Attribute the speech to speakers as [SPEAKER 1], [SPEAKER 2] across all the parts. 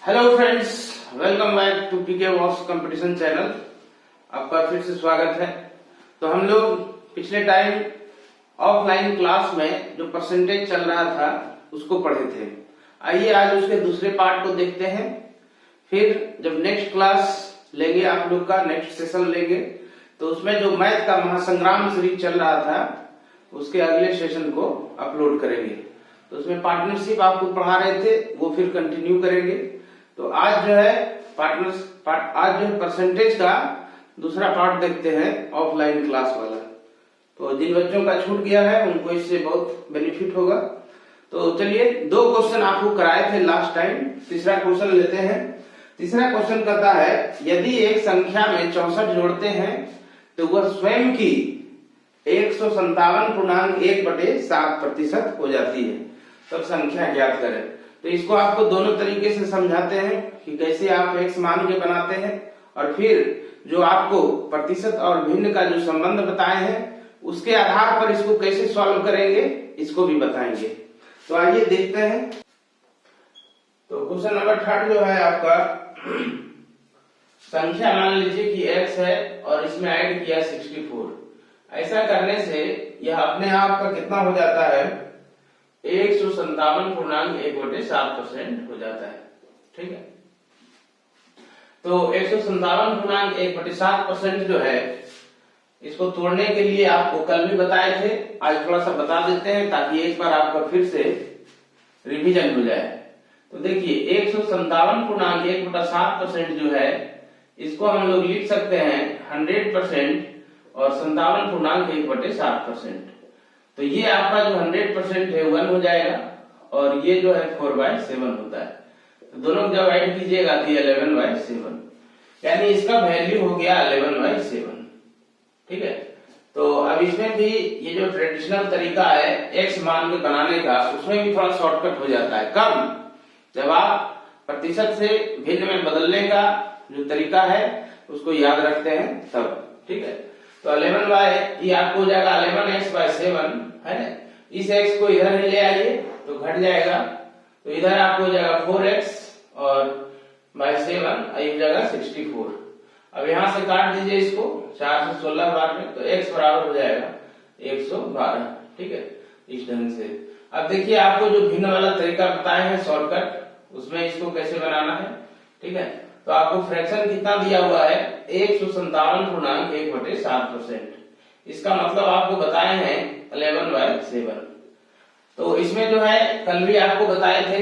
[SPEAKER 1] Hello friends, welcome back to PK Vox competition channel. आपका फिर से स्वागत है। तो हम लोग पिछले टाइम ऑफलाइन क्लास में जो परसेंटेज चल रहा था उसको पढ़े थे। आइए आज उसके दूसरे पार्ट को देखते हैं। फिर जब नेक्स्ट क्लास लेंगे, आप लोग का नेक्स्ट सेशन लेंगे, तो उसमें जो मैथ का महासंग्राम सीरीज चल रहा था उसके अगले सेशन को अपलोड करेंगे। तो उसमें पार्टनरशिप आपको पढ़ा रहे थे, वो फिर कंटिन्यू करेंगे। तो आज जो है आज जो है परसेंटेज का दूसरा पार्ट देखते हैं, ऑफलाइन क्लास वाला। तो जिन बच्चों का छूट गया है उनको इससे बहुत बेनिफिट होगा। तो चलिए, दो क्वेश्चन आपको कराए थे लास्ट टाइम, तीसरा क्वेश्चन लेते हैं। तीसरा क्वेश्चन कहता है, यदि एक संख्या में 64 जोड़ते हैं तो वह स्वयं की 157.1/7% हो जाती है, तब संख्या ज्ञात करें। तो इसको आपको दोनों तरीके से समझाते हैं कि कैसे आप x मान के बनाते हैं, और फिर जो आपको प्रतिशत और भिन्न का जो संबंध बताए हैं उसके आधार पर इसको कैसे सॉल्व करेंगे, इसको भी बताएंगे। तो आइए देखते हैं। तो क्वेश्चन नंबर 3 जो है आपका, संख्या मान लीजिए कि x है और इसमें ऐड किया 64। ऐसा करने से यह अपने आप का कितना हो जाता है, 157.1/7% हो जाता है। ठीक है, तो 157.1/7% जो है, इसको तोड़ने के लिए आपको कल भी बताए थे, आज थोड़ा सा बता देते हैं ताकि एक बार आपका फिर से रिवीजन हो जाए। तो देखिए, 157.1/7% जो है, इसको हम लोग लिख सकते हैं 100% और 57.1/7%। तो ये आपका जो 100% है 1 हो जाएगा, और ये जो है 4/7 होता है। तो दोनों जब ऐड कीजिएगा तो 11/7, यानी इसका वैल्यू हो गया 11/7। ठीक है, तो अब इसमें भी ये जो ट्रेडिशनल तरीका है x मान के बनाने का, उसमें भी थोड़ा शॉर्टकट हो जाता है। कब? जब आप प्रतिशत से भिन्न में बदलने का जो तरीका है उसको याद रखते हैं तब। ठीक है, तो 11 ये आपको हो जाएगा 11x/7 है ना। इस x को इधर ही ले आइए तो घट जाएगा, तो इधर आपको हो जाएगा 4x और /7 हो जाएगा 64। अब यहां से काट दीजिए इसको, 4 से 16 बार में, तो x बराबर हो जाएगा 112। ठीक है, इस ढंग से। अब देखिए, आपको जो भिन्न वाला तरीका बताए हैं शॉर्टकट, उसमें इसको कैसे बनाना है। ठीक है, तो आपको फ्रैक्शन कितना दिया हुआ है, 157.1/7%। इसका मतलब आपको बताए हैं 11/7। तो इसमें जो है कल भी आपको बताए थे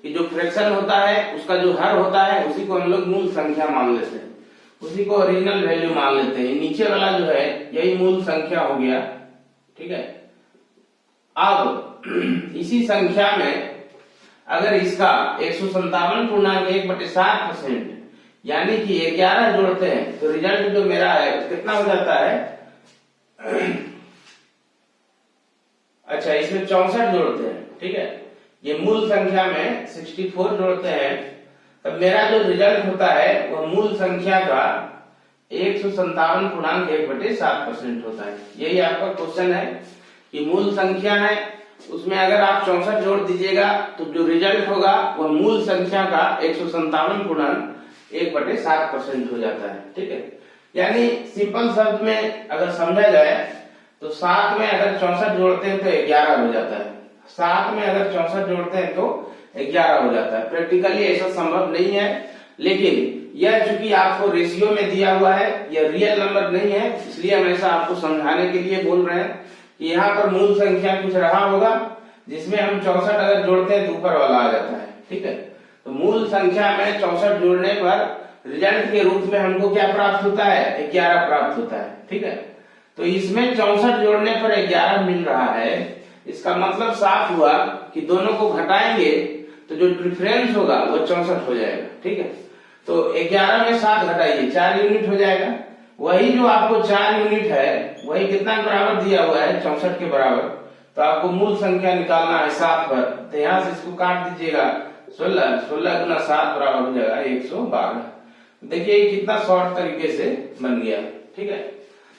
[SPEAKER 1] कि जो फ्रैक्शन होता है उसका जो हर होता है उसी को हम लोग मूल संख्या मान लेते हैं, उसी को ओरिजिनल वैल्यू मान लेते हैं। नीचे वाला जो है यही मूल संख्या हो गया। ठीक है, अब इसी संख्या में अगर इसका 157.1/7% यानी कि 11 जोड़ते हैं तो रिजल्ट जो मेरा है कितना हो जाता है। अच्छा, इसमें 64 जोड़ते हैं। ठीक है, ये मूल संख्या में 64 जोड़ते हैं, तब मेरा जो रिजल्ट होता है वह मूल संख्या का 157.1/7% होता है। यही आपका क्वेश्चन है कि मूल संख्या है, उसमें अगर आप 64 जोड़ दीजिएगा तो जो रिजल्ट होगा वह मूल संख्या का 157.1/7% हो जाता है। ठीक है, यानी सिंपल शब्द में अगर समझा जाए तो 7 में अगर 64 जोड़ते हैं तो 11 हो जाता है। 7 में अगर 64 जोड़ते हैं तो 11 हो जाता है। प्रैक्टिकली ऐसा संभव नहीं है, लेकिन यह चूंकि आपको रेशियो में दिया हुआ है, यह रियल नंबर नहीं है, इसलिए हम ऐसा आपको समझाने के लिए बोल रहे हैं कि यहाँ पर मूल संख्या कुछ रहा होगा जिसमें हम 64 अगर जोड़ते हैं तो ऊपर वाला आ जाता है। ठीक है, तो मूल संख्या में 64 जोड़ने पर रिजल्ट के रूप में हमको क्या प्राप्त होता है, 11 प्राप्त होता है। ठीक है, तो इसमें 64 जोड़ने पर 11 मिल रहा है। इसका मतलब साफ हुआ कि दोनों को घटाएंगे तो जो डिफरेंस होगा वो 64 हो जाएगा। ठीक है, तो 11 में 7 घटाइए, 4 यूनिट हो जाएगा। वही जो आपको 4 यूनिट है वही कितना के बराबर दिया हुआ है, 64 के बराबर। तो आपको मूल संख्या निकालना है 7 पर, तो यहाँ से इसको काट दीजिएगा, 16 गुना 7 बराबर हो जाएगा 112। देखिए कितना शॉर्ट तरीके से बन गया। ठीक है,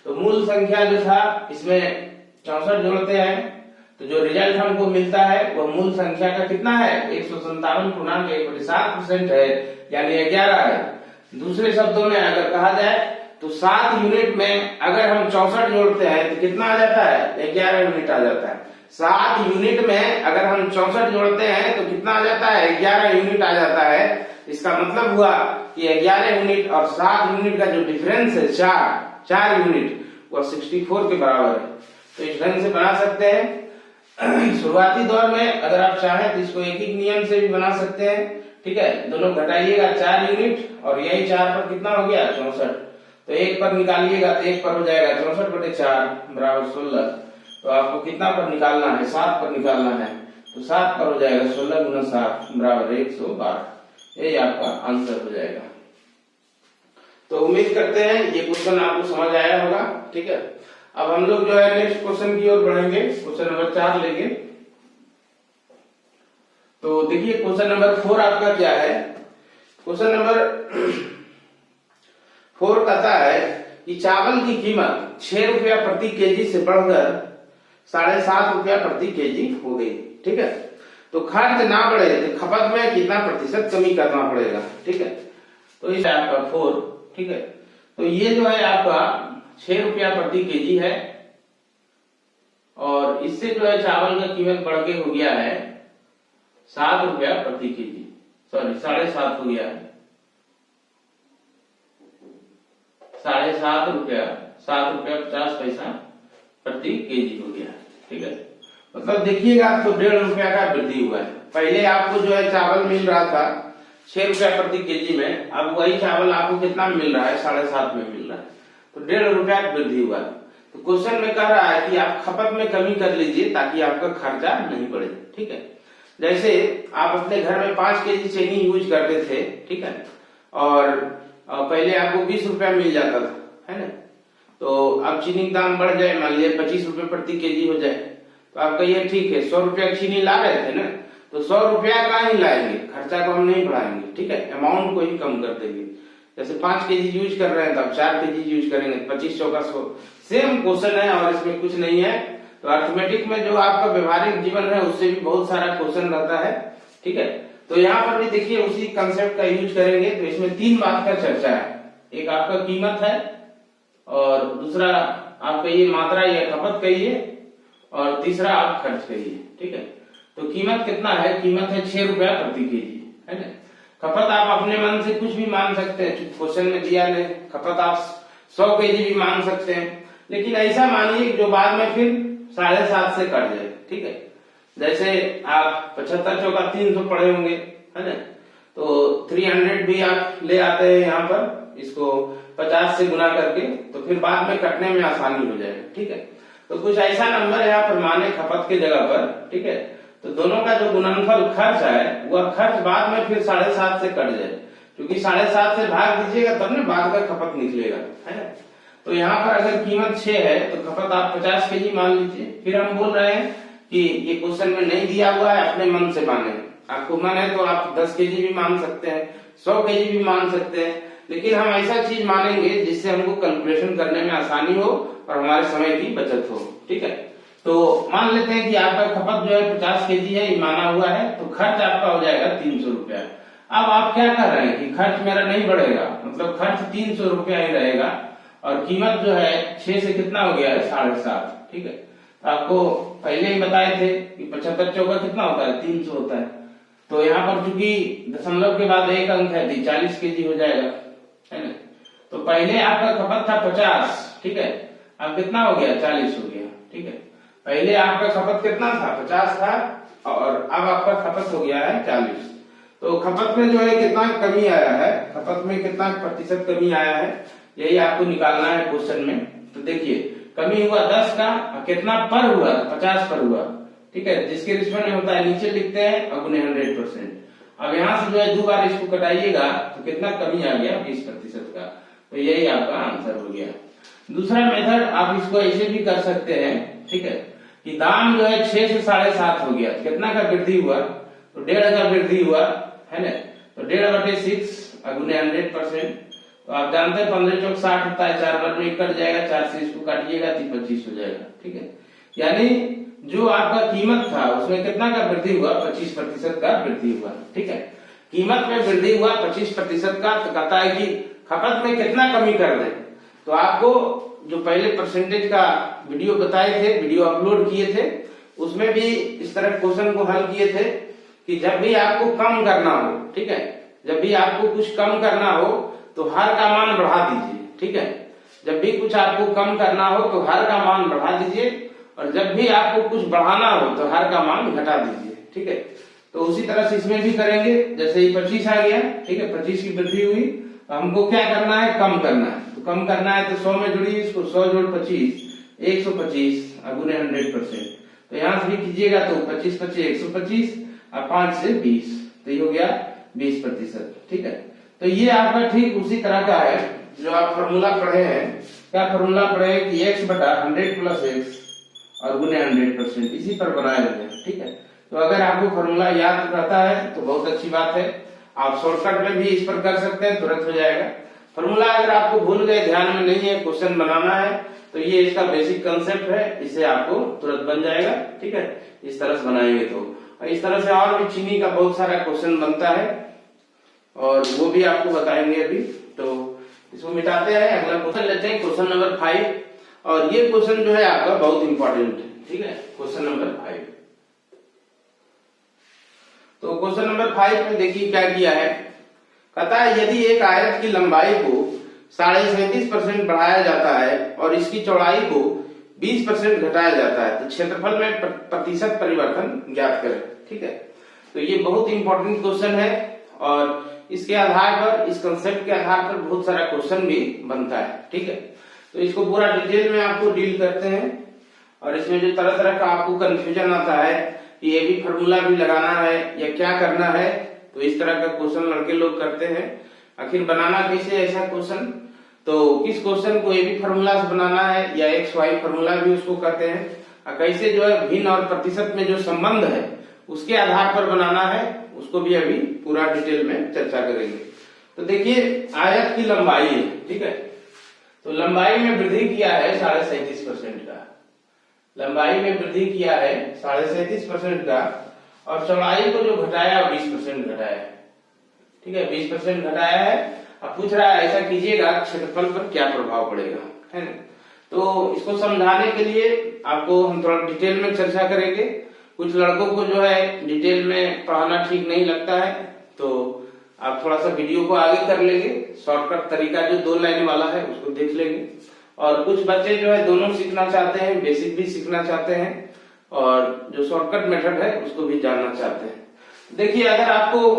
[SPEAKER 1] तो मूल संख्या जो था इसमें 64 जोड़ते हैं तो जो रिजल्ट हमको मिलता है वो मूल संख्या का कितना है, 157.1/7% है, यानी 11 है। दूसरे शब्दों में अगर कहा जाए तो 7 यूनिट में अगर हम 64 जोड़ते हैं तो कितना आ जाता है, 11 यूनिट आ जाता है। 7 यूनिट में अगर हम 64 जोड़ते हैं तो कितना आ जाता है, 11 यूनिट आ जाता है। इसका मतलब हुआ कि 11 यूनिट और 7 यूनिट का जो डिफरेंस है 4 यूनिट, वह 64 के बराबर है। तो इस ढंग से बना सकते हैं। शुरुआती दौर में अगर आप चाहें तो इसको एक नियम से भी बना सकते हैं, ठीक है। दोनों घटाइएगा 4 यूनिट और यही 4 पर कितना हो गया, 64। तो 1 पर निकालिएगा तो 1 पर हो जाएगा 64/4 बराबर 16। तो आपको कितना पर निकालना है, 7 पर निकालना है। तो 7 पर हो जाएगा 16 गुना 7 बराबर 112। यही आपका आंसर हो जाएगा। तो उम्मीद करते हैं ये क्वेश्चन आपको समझ आया होगा, ठीक है। अब हम लोग जो है नेक्स्ट क्वेश्चन की ओर बढ़ेंगे, क्वेश्चन नंबर 4 लेंगे। तो देखिए क्वेश्चन नंबर 4 आपका क्या है। क्वेश्चन नंबर 4 कहता है कि चावल की कीमत 6 रुपया प्रति केजी से बढ़कर 7.5 रुपया प्रति केजी हो गई, ठीक है। तो खर्च ना बढ़े तो खपत में कितना प्रतिशत कमी करना पड़ेगा, ठीक है। तो ये आपका 4, ठीक है। तो ये जो है आपका 6 रुपया प्रति केजी है और इससे जो है चावल का कीमत बढ़ के हो गया है 7 रुपया प्रति केजी, सॉरी 7.5 हो गया है, 7.5 रुपया, 7 रुपया 50 पैसा प्रति केजी हो गया, ठीक है। मतलब देखिएगा आपको 1.5 रुपया का वृद्धि हुआ है। पहले आपको जो है चावल मिल रहा था 6 रुपया प्रति केजी में, अब वही चावल आपको कितना मिल रहा है, 7.5 में मिल रहा है। तो 1.5 रुपया की वृद्धि हुआ है। तो क्वेश्चन में कह रहा है कि आप खपत में कमी कर लीजिए ताकि आपका खर्चा नहीं बढ़े, ठीक है। जैसे आप अपने घर में 5 केजी चीनी यूज करते थे, ठीक है, और पहले आपको 20 रुपया मिल जाता था, है ना। तो अब चीनी का दाम बढ़ जाए, मान लीजिए 25 रुपये प्रति केजी हो जाए, तो आप कहिए ठीक है 100 रुपया चीनी ला रहे थे ना, तो 100 रुपया का ही लाएंगे, खर्चा को हम नहीं बढ़ाएंगे, ठीक है, अमाउंट को ही कम कर देंगे। जैसे 5 केजी यूज कर रहे हैं तो अब 4 केजी यूज करेंगे, 25 चौका 100। सेम क्वेश्चन है और इसमें कुछ नहीं है। तो अर्थमेटिक में जो आपका व्यवहारिक जीवन है उससे भी बहुत सारा क्वेश्चन रहता है, ठीक है। तो यहाँ पर भी देखिए उसी कंसेप्ट का यूज करेंगे। तो इसमें 3 बात का चर्चा है, एक आपका कीमत है और दूसरा आप कहिए मात्रा या खपत कहिए और तीसरा आप खर्च कहिए, ठीक है। तो कीमत कितना है, कीमत है 6 रुपया प्रति केजी, है ना। खपत आप अपने मन से कुछ भी मान सकते हैं, क्वेश्चन में दिया है खपत आप 100 केजी भी मान सकते हैं, लेकिन ऐसा मानिए जो बाद में फिर 7.5 से कट जाए, ठीक है। जैसे आप 75 चौका 300 पढ़े होंगे, है ना। तो 300 भी आप ले आते हैं यहाँ पर, इसको 50 से गुना करके, तो फिर बाद में कटने में आसानी हो जाएगा, ठीक है। तो कुछ ऐसा नंबर यहाँ पर माने खपत के जगह पर, ठीक है। तो दोनों का जो गुणनफल खर्च है वह खर्च बाद में फिर 7.5 से कट जाए, क्योंकि 7.5 से भाग दीजिएगा तब ना बाद का खपत निकलेगा, है ना। तो यहाँ पर अगर कीमत 6 है तो खपत आप 50 केजी मान लीजिए। फिर हम बोल रहे हैं कि ये क्वेश्चन में नहीं दिया हुआ है, अपने मन से माने। आपको मन है तो आप 10 केजी भी मान सकते हैं, 100 केजी भी मान सकते हैं, लेकिन हम ऐसा चीज मानेंगे जिससे हमको कैलकुलेशन करने में आसानी हो और हमारे समय की बचत हो, ठीक है। तो मान लेते हैं कि आपका खपत जो है 50 केजी है, ये माना हुआ है, तो खर्च आपका हो जाएगा 300 रुपया। अब आप क्या कर रहे हैं कि खर्च मेरा नहीं बढ़ेगा, मतलब खर्च 300 रुपया ही रहेगा और कीमत जो है 6 से कितना हो गया है, 7.5, ठीक है। तो आपको पहले ही बताए थे कि 75 चौका कितना होता है, 300 होता है। तो यहाँ पर चूंकि दशमलव के बाद 1 अंक है तो 40 केजी हो जाएगा, है ना। तो पहले आपका खपत था 50, ठीक है, अब कितना हो गया, 40 हो गया, ठीक है। पहले आपका खपत कितना था, 50 था और अब आपका खपत हो गया है 40। तो खपत में जो है कितना कमी आया है, खपत में कितना प्रतिशत कमी आया है, यही आपको निकालना है क्वेश्चन में। तो देखिए कमी हुआ 10 का, कितना पर हुआ, 50 पर हुआ, ठीक है। जिसके रिस्पेक्ट में होता है नीचे लिखते हैं और गुने 100%। अब यहाँ से जो है 2 बार इसको कटाइएगा तो कितना कमी आ गया, 20% का। तो यही आपका आंसर हो गया। दूसरा मेथड आप इसको ऐसे भी कर सकते हैं, ठीक है, कि दाम जो है 6 से 7.5 हो गया, कितना का वृद्धि हुआ, तो 1.5 का वृद्धि हुआ, है ना। तो 1.5/6 गुने 100%। तो आप जानते हैं 15 चौक 60 होता है, 4 बार में कट जाएगा, 4 से इसको काटिएगा तो 25 हो जाएगा, ठीक है। यानी जो आपका कीमत था उसमें कितना का वृद्धि हुआ, 25% का वृद्धि हुआ। ठीक है, कीमत में वृद्धि हुआ 25% का, तो कहता है कि खपत में कितना कमी कर दें। तो आपको जो पहले परसेंटेज का वीडियो बताए थे, वीडियो अपलोड किए थे, उसमें भी इस तरह क्वेश्चन को हल किए थे कि जब भी आपको कम करना हो, ठीक है, जब भी आपको कुछ कम करना हो तो हर का मान बढ़ा दीजिए। ठीक है, जब भी कुछ आपको कम करना हो तो हर का मान बढ़ा दीजिए, और जब भी आपको कुछ बढ़ाना हो तो हर का मान घटा दीजिए। ठीक है, तो उसी तरह से इसमें भी करेंगे। जैसे ही 25 आ गया, ठीक है, 25 की वृद्धि हुई, तो हमको क्या करना है, कम करना है। तो कम करना है तो 100 में जुड़िए इसको, 100 जोड़ 25 125 गुने 100%। तो यहां से भी कीजिएगा तो 25 25 125 और 5 से 20, तो ये हो गया 20%। ठीक है, तो ये आपका ठीक उसी तरह का है जो आप फॉर्मूला पढ़े हैं। क्या फॉर्मूला पढ़े कि x बटा 100 प्लस x और गुने 100%, इसी पर बनाए रहते हैं। ठीक है, तो अगर आपको फॉर्मूला याद रहता है तो बहुत अच्छी बात है, आप शॉर्टकट में भी इस पर कर सकते हैं, तुरंत हो जाएगा। फॉर्मूला अगर आपको भूल गए, ध्यान में नहीं है, क्वेश्चन बनाना है, तो ये इसका बेसिक कंसेप्ट है, इससे आपको तुरंत बन जाएगा। ठीक है, इस तरह से बनाएंगे तो, और इस तरह से और भी चीनी का बहुत सारा क्वेश्चन बनता है और वो भी आपको बताएंगे अभी। तो इसको मिटाते हैं, अगला क्वेश्चन लेते हैं, क्वेश्चन नंबर 5। और ये क्वेश्चन जो है आपका बहुत इंपॉर्टेंट है। ठीक है, क्वेश्चन नंबर 5। तो क्वेश्चन नंबर 5 में देखिए क्या किया है। कहता है यदि एक आयत की लंबाई को 37.5% बढ़ाया जाता है और इसकी चौड़ाई को 20% घटाया जाता है तो क्षेत्रफल में प्रतिशत परिवर्तन ज्ञात करें। ठीक है, तो ये बहुत इंपॉर्टेंट क्वेश्चन है और इसके आधार पर, इस कंसेप्ट के आधार पर बहुत सारा क्वेश्चन भी बनता है। ठीक है, तो इसको पूरा डिटेल में आपको डील करते हैं और इसमें जो तरह तरह का आपको कंफ्यूजन आता है कि ये भी फार्मूला भी लगाना है या क्या करना है, तो इस तरह का क्वेश्चन लड़के लोग करते हैं। आखिर बनाना कैसे ऐसा क्वेश्चन, तो किस क्वेश्चन को ये भी फार्मूला से बनाना है या एक्स वाई फार्मूला भी उसको कहते हैं, और कैसे जो है भिन्न और प्रतिशत में जो संबंध है उसके आधार पर बनाना है, उसको भी अभी पूरा डिटेल में चर्चा करेंगे। तो देखिए आयत की लंबाई है। ठीक है, तो लंबाई में वृद्धि किया है 37.5% का, लंबाई में वृद्धि किया है 37.5% का, और चौड़ाई को जो घटाया 20% घटाया है। ठीक है, 20% घटाया है। अब पूछ रहा है ऐसा कीजिएगा क्षेत्रफल पर क्या प्रभाव पड़ेगा, है ना। तो इसको समझाने के लिए आपको हम थोड़ा डिटेल में चर्चा करेंगे। कुछ लड़कों को जो है डिटेल में पढ़ाना ठीक नहीं लगता है, तो आप थोड़ा सा वीडियो को आगे कर लेंगे, शॉर्टकट तरीका जो 2 लाइन वाला है उसको देख लेंगे। और कुछ बच्चे जो है दोनों सीखना चाहते हैं, बेसिक भी सीखना चाहते हैं और जो शॉर्टकट मेथड है उसको भी जानना चाहते हैं। देखिए अगर आपको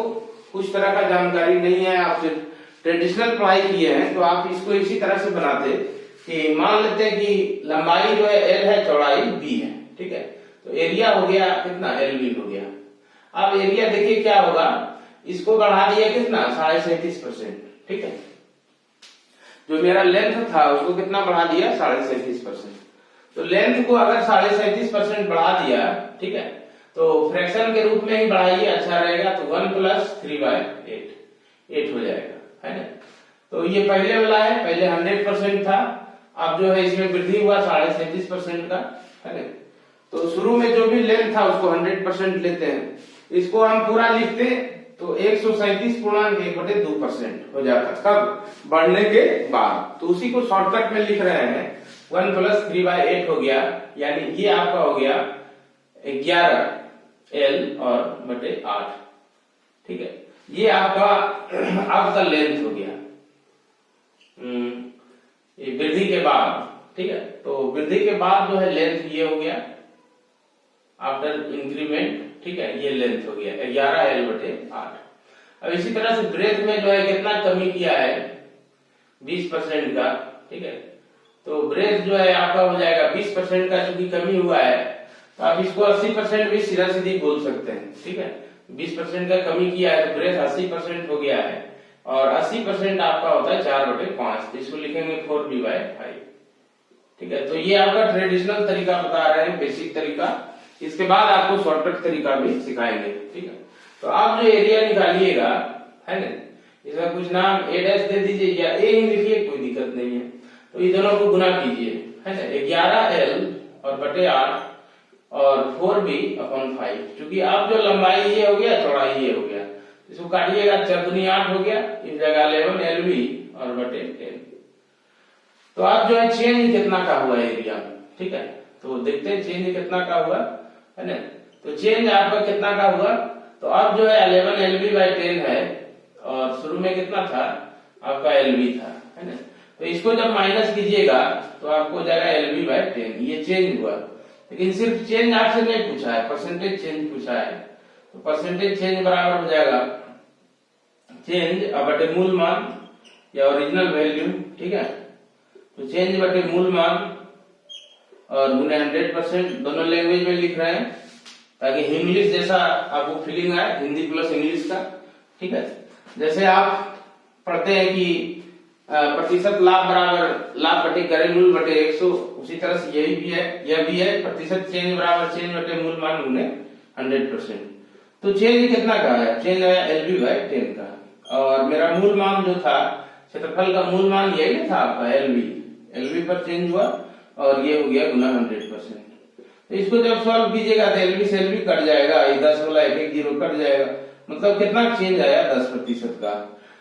[SPEAKER 1] कुछ तरह का जानकारी नहीं है, आप सिर्फ ट्रेडिशनल पढ़ाई किए हैं, तो आप इसको इसी तरह से बनाते कि मान लेते हैं कि लंबाई जो है L है, चौड़ाई B है। ठीक है, तो एरिया हो गया कितना, LB हो गया। अब एरिया देखिए क्या होगा, इसको बढ़ा दिया कितना, 37.5%। ठीक है, जो मेरा लेंथ था उसको कितना बढ़ा दिया, 37.5%। तो लेंथ को अगर 37.5% बढ़ा दिया, ठीक है, तो फ्रैक्शन के रूप में ही बढ़ाइए, अच्छा रहेगा। तो 1 + 3/8 8 हो जाएगा, है ना। तो ये पहले वाला है, पहले 100% था, अब जो है इसमें वृद्धि हुआ 37.5% का, है ना। तो शुरू में जो भी लेंथ था उसको 100% लेते हैं, इसको हम पूरा लिखते तो 137.1/2% हो जाता, कब, बढ़ने के बाद। तो उसी को शॉर्टकट में लिख रहे हैं, 1 + 3/8 हो गया, यानी ये आपका हो गया 11L और बटे 8। ठीक है, ये आपका लेंथ हो गया ये वृद्धि के बाद। ठीक है, तो वृद्धि के बाद जो है लेंथ ये हो गया आफ्टर इंक्रीमेंट। ठीक है, ये लेंथ हो गया 11L बटे 8। अब इसी तरह से ब्रेथ में जो है कितना कमी किया है, 20% का। ठीक है, तो ब्रेथ जो है आपका हो जाएगा 20% का, चूंकि कमी हुआ है तो आप इसको 80% भी सीधा सीधी बोल सकते हैं। ठीक है, 20% का कमी किया है तो ब्रेथ 80% हो गया है, और 80% आपका होता है 4/5, इसको लिखेंगे 4b/5। ठीक है, तो ये आपका ट्रेडिशनल तरीका बता रहे हैं, बेसिक तरीका। इसके बाद आपको शॉर्टकट तरीका भी सिखाएंगे। ठीक है, तो आप जो एरिया निकालिएगा, है ना, इसका कुछ नाम A' दे दीजिए या A ही लिखिए, कोई दिक्कत नहीं है। तो इन दोनों को गुना कीजिए, है ना, 11L और बटे 8 और 4b/5, क्योंकि अब जो लंबाई ये हो गया, चौड़ाई ये हो गया, इसको काटिएगा, 4 8 हो गया, इस जगह 11 LB और बटे 10। तो अब जो है चेंज कितना का हुआ एरिया में, ठीक है। तो देखते हैं चेंज कितना का हुआ, है ना। तो चेंज आपका कितना का हुआ, तो अब जो है 11 LB/10 है, और शुरू में कितना था आपका LB था, है ना। तो इसको जब माइनस कीजिएगा तो आपको हो जाएगा LB/10, ये चेंज हुआ। लेकिन सिर्फ चेंज आपसे नहीं पूछा है, परसेंटेज चेंज पूछा है। तो परसेंटेज चेंज बराबर हो जाएगा चेंज बटे मूल मान या ओरिजिनल वैल्यू, ठीक है। तो चेंज बटे मूल मान और गुने 100%, दोनों लैंग्वेज में लिख रहे हैं ताकि इंग्लिश जैसा आपको फीलिंग आए, हिंदी प्लस इंग्लिश का, ठीक है। जैसे आप पढ़ते हैं कि प्रतिशत लाभ बराबर लाभ बटे घरेलू बटे 100, उसी तरह से यही भी है, यह भी है प्रतिशत चेंज बराबर चेंज बटे मूल मान गुने 100%। तो चेंज कितना का है, चेंज आया LB/10 का, और मेरा मूल मान जो था क्षेत्रफल का मूल मान यही था आपका LB पर चेंज हुआ, और ये हो गया गुना 100%। तो इसको जब सॉल्व कीजिएगा तो LB से LB कट जाएगा, 10 वाला 1 0 कट जाएगा, मतलब कितना चेंज आया 10% का।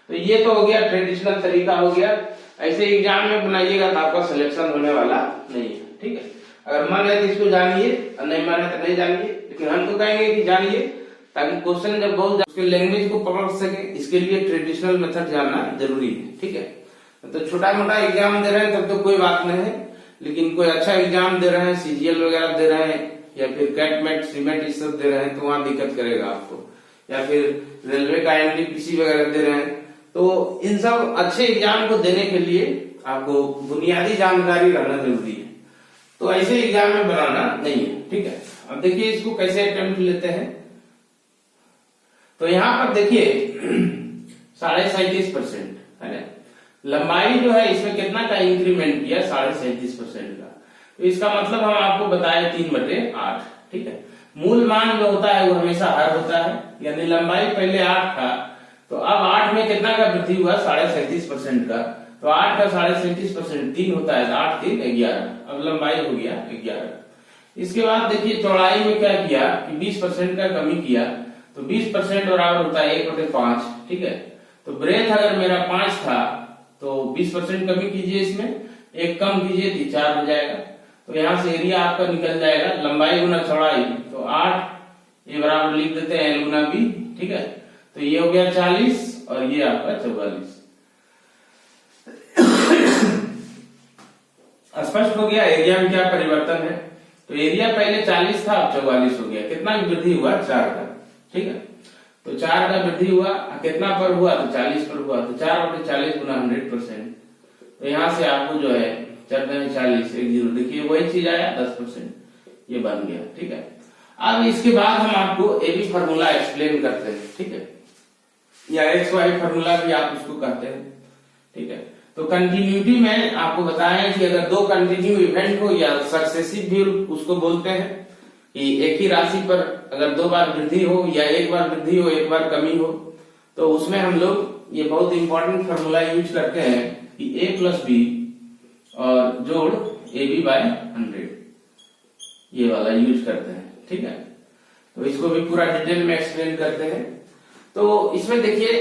[SPEAKER 1] तो ये तो हो गया ट्रेडिशनल तरीका हो गया, ऐसे एग्जाम में बनाइएगा तो आपका सिलेक्शन होने वाला नहीं है, ठीक है। अगर मन है तो इसको जानिए, और नहीं मन है तो नहीं जानिए, लेकिन हम तो कहेंगे कि जानिए, ताकि क्वेश्चन जब बहुत उसके लैंग्वेज को पकड़ सके, इसके लिए ट्रेडिशनल मेथड जानना जरूरी है, ठीक है। तो छोटा मोटा एग्जाम दे रहे हैं तब तो कोई बात नहीं है, लेकिन कोई अच्छा एग्जाम दे रहे हैं, CGL वगैरह दे रहे हैं, या फिर कैट मेट सीमेट ये सब दे रहे हैं, तो वहां दिक्कत करेगा आपको, या फिर रेलवे का NTPC वगैरह दे रहे हैं। तो इन सब अच्छे एग्जाम को देने के लिए आपको बुनियादी जानकारी रहना जरूरी है, तो ऐसे एग्जाम में बनाना नहीं है, ठीक है। अब देखिए इसको कैसे अटेम्प्ट लेते हैं। तो यहाँ पर देखिए 37.5% है ना, लंबाई जो है इसमें कितना का इंक्रीमेंट किया, 37.5% का। तो इसका मतलब हम आपको बताए 3/8, ठीक है। मूल मान जो होता है वो हमेशा हर होता है, यानी लंबाई पहले 8 था, तो अब 8 में कितना का वृद्धि हुआ, 37.5% का। तो 8 का 37.5% 3 होता है, 8 3 11, अब लंबाई हो गया 11। इसके बाद देखिए चौड़ाई में क्या किया कि 20% का कमी किया, तो 20% बराबर होता है 1/5, ठीक है। तो ब्रेथ अगर मेरा 5 था तो 20% कमी कीजिए, इसमें 1 कम कीजिए तो 4 हो जाएगा। तो यहाँ से एरिया आपका निकल जाएगा, लंबाई गुना चौड़ाई, तो 8 ये बराबर लिख देते हैं L गुना B, ठीक है। तो ये हो गया 40 और ये आपका 44। स्पष्ट हो गया एरिया में क्या परिवर्तन है। तो एरिया पहले 40 था, अब 44 हो गया, कितना वृद्धि हुआ, 4 का, ठीक है। तो 4 का वृद्धि हुआ, कितना पर हुआ, तो 40 पर हुआ, तो 4/40 गुना 100%। तो यहाँ से आपको जो है 4×40 1 0, देखिए वही चीज आया 10%, ये बन गया, ठीक है। अब इसके बाद हम आपको AB फार्मूला एक्सप्लेन करते हैं, ठीक है, या XY फार्मूला भी आप उसको कहते हैं, ठीक है। तो कंटिन्यूटी में आपको बताएं कि अगर 2 कंटिन्यू इवेंट हो या सक्सेसिव भी उसको बोलते हैं, कि एक ही राशि पर अगर 2 बार वृद्धि हो या 1 बार वृद्धि हो 1 बार कमी हो, तो उसमें हम लोग ये बहुत इंपॉर्टेंट फार्मूला यूज करते हैं कि A + B और जोड़ AB/100, ये वाला यूज करते हैं, ठीक है। तो इसको भी पूरा डिटेल में एक्सप्लेन करते हैं। तो इसमें देखिए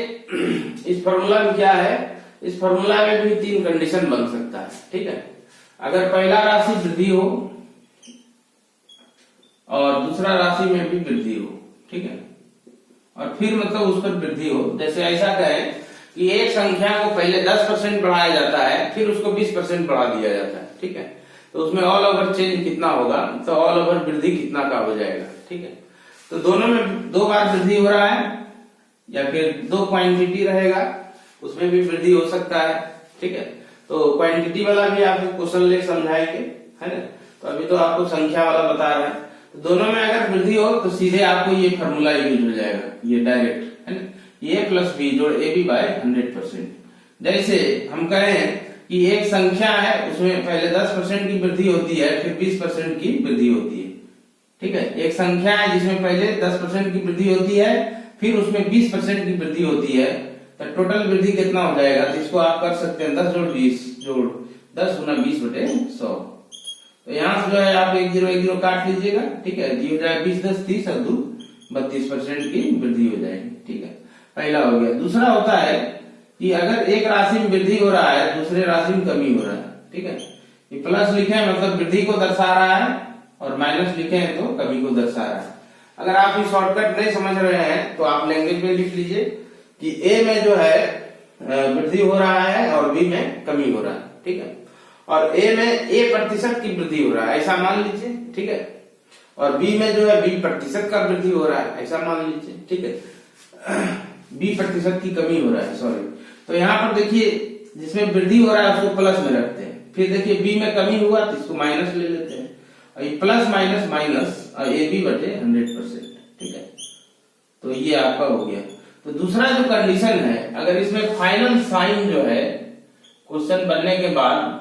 [SPEAKER 1] इस फार्मूला में क्या है, इस फार्मूला में भी 3 कंडीशन बन सकता है, ठीक है। अगर पहला राशि वृद्धि हो और दूसरा राशि में भी वृद्धि हो, ठीक है, और फिर मतलब उस पर वृद्धि हो, जैसे ऐसा कहें कि एक संख्या को पहले 10% बढ़ाया जाता है, फिर उसको 20% बढ़ा दिया जाता है, ठीक है। तो उसमें ऑल ओवर चेंज कितना होगा, तो ऑल ओवर वृद्धि कितना का हो जाएगा, ठीक है। तो दोनों में 2 बार वृद्धि हो रहा है, या फिर 2 क्वांटिटी रहेगा उसमें भी वृद्धि हो सकता है, ठीक है। तो क्वांटिटी वाला भी आपको क्वेश्चन लेके समझाएंगे, है ना। तो अभी तो आपको संख्या वाला बता रहे हैं। तो दोनों में अगर वृद्धि हो तो सीधे आपको ये फार्मूला यूज हो जाएगा, ये डायरेक्ट, है ना, A + B जोड़ AB/100%। जैसे हम कहें कि एक संख्या है, उसमें पहले 10% की वृद्धि होती है, फिर 20% की वृद्धि होती है, ठीक है। एक संख्या है जिसमें पहले 10% की वृद्धि होती है, फिर उसमें 20% की वृद्धि होती है, तो टोटल वृद्धि कितना हो जाएगा। तो इसको आप कर सकते हैं 10 जोड़ 20 जोड़ 10 गुना 20/100। तो यहाँ से जो है आप 1 0 1 0 काट लीजिएगा, ठीक है। जी हो जाएगा 20 10 30 और 2 32% की वृद्धि हो जाएगी, ठीक है। पहला हो गया। दूसरा होता है कि अगर एक राशि में वृद्धि हो रहा है, दूसरे राशि में कमी हो रहा है, ठीक है। ये प्लस लिखे हैं मतलब वृद्धि को दर्शा रहा है और माइनस लिखे हैं तो कमी को दर्शा रहा है। अगर आप ये शॉर्टकट नहीं समझ रहे हैं तो आप लैंग्वेज में लिख लीजिए कि ए में जो है वृद्धि हो रहा है और बी में कमी हो रहा है, ठीक है। और ए में A% की वृद्धि हो रहा है ऐसा मान लीजिए, ठीक है। और बी में जो है B% का वृद्धि हो रहा है ऐसा मान लीजिए, ठीक है। B% की कमी हो रहा है, सॉरी। तो यहाँ पर देखिए जिसमें वृद्धि हो रहा है उसको प्लस में रखते हैं, फिर देखिए बी में कमी हुआ तो इसको माइनस ले लेते हैं, और ये प्लस माइनस माइनस AB बटे 100%, ठीक है। तो ये आपका हो गया। तो दूसरा जो कंडीशन है, अगर इसमें फाइनल साइन जो है क्वेश्चन बनने के बाद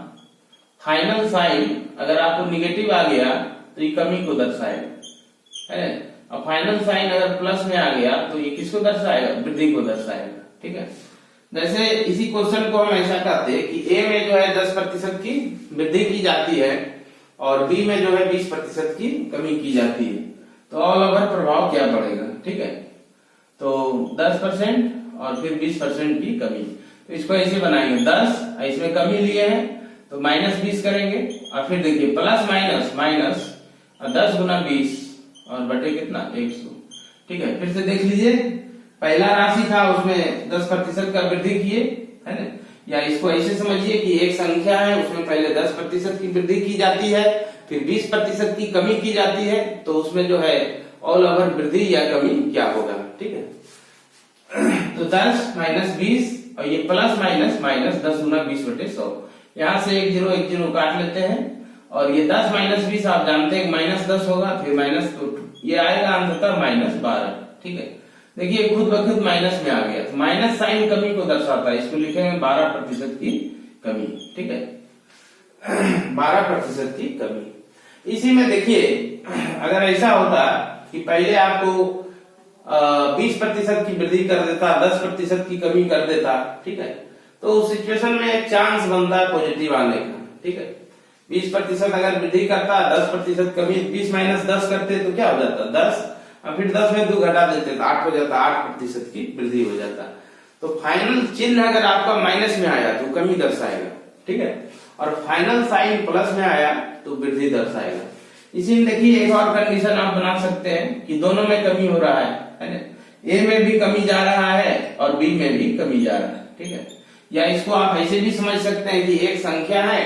[SPEAKER 1] फाइनल साइन अगर आपको निगेटिव आ गया तो ये कमी को दर्शाएगा, है। और फाइनल साइन अगर प्लस में आ गया तो ये किसको दर्शाएगा? वृद्धि को दर्शाएगा, ठीक है। जैसे इसी क्वेश्चन को हम ऐसा कहते हैं कि ए में जो है 10% की वृद्धि की जाती है और बी में जो है 20% की कमी की जाती है, तो ऑल ओवर प्रभाव क्या पड़ेगा, ठीक है। तो 10% और फिर 20% की कमी, तो इसको ऐसे बनाएंगे 10, इसमें कमी लिए हैं तो -20 करेंगे, और फिर देखिए प्लस माइनस माइनस 10 गुना 20 और बटे कितना 100, ठीक है। फिर से देख लीजिए, पहला राशि था उसमें 10% का वृद्धि किए, है ना। या इसको ऐसे समझिए कि एक संख्या है उसमें पहले 10% की वृद्धि की जाती है, फिर 20% की कमी की जाती है, तो उसमें जो है ऑल ओवर वृद्धि या कमी क्या होगा, ठीक है। तो 10 माइनस 20 और ये प्लस माइनस माइनस 10 गुना 20 बटे 100, यहाँ से 1 0 1 0 काट लेते हैं, और ये 10 माइनस 20 आप जानते हैं -10 होगा, फिर माइनस तो ये आएगा अंततः -12, ठीक है। देखिए खुद ब खुद माइनस में आ गया, तो माइनस साइन कमी को दर्शाता है, इसको लिखेंगे 12% की कमी, ठीक है। 12% की कमी। इसी में देखिए अगर ऐसा होता कि पहले आपको 20% की वृद्धि कर देता, 10% की कमी कर देता, ठीक है, तो उस सिचुएशन में एक चांस बनता है पॉजिटिव आने का, ठीक है। 20% अगर वृद्धि करता, 10% कमी, 20 माइनस 10 करते तो क्या हो जाता 10, और फिर 10 में 2 घटा देते तो 8 हो जाता, 8% की वृद्धि हो जाता। तो फाइनल चिन्ह अगर आपका माइनस में आया तो कमी दर्शाएगा, ठीक है, और फाइनल साइन प्लस में आया तो वृद्धि दर्शाएगा। इसी में देखिए एक और कंडीशन आप बना सकते हैं कि दोनों में कमी हो रहा है ना, ए में भी कमी जा रहा है और बी में भी कमी जा रहा है, ठीक है। या इसको आप ऐसे भी समझ सकते हैं कि एक संख्या है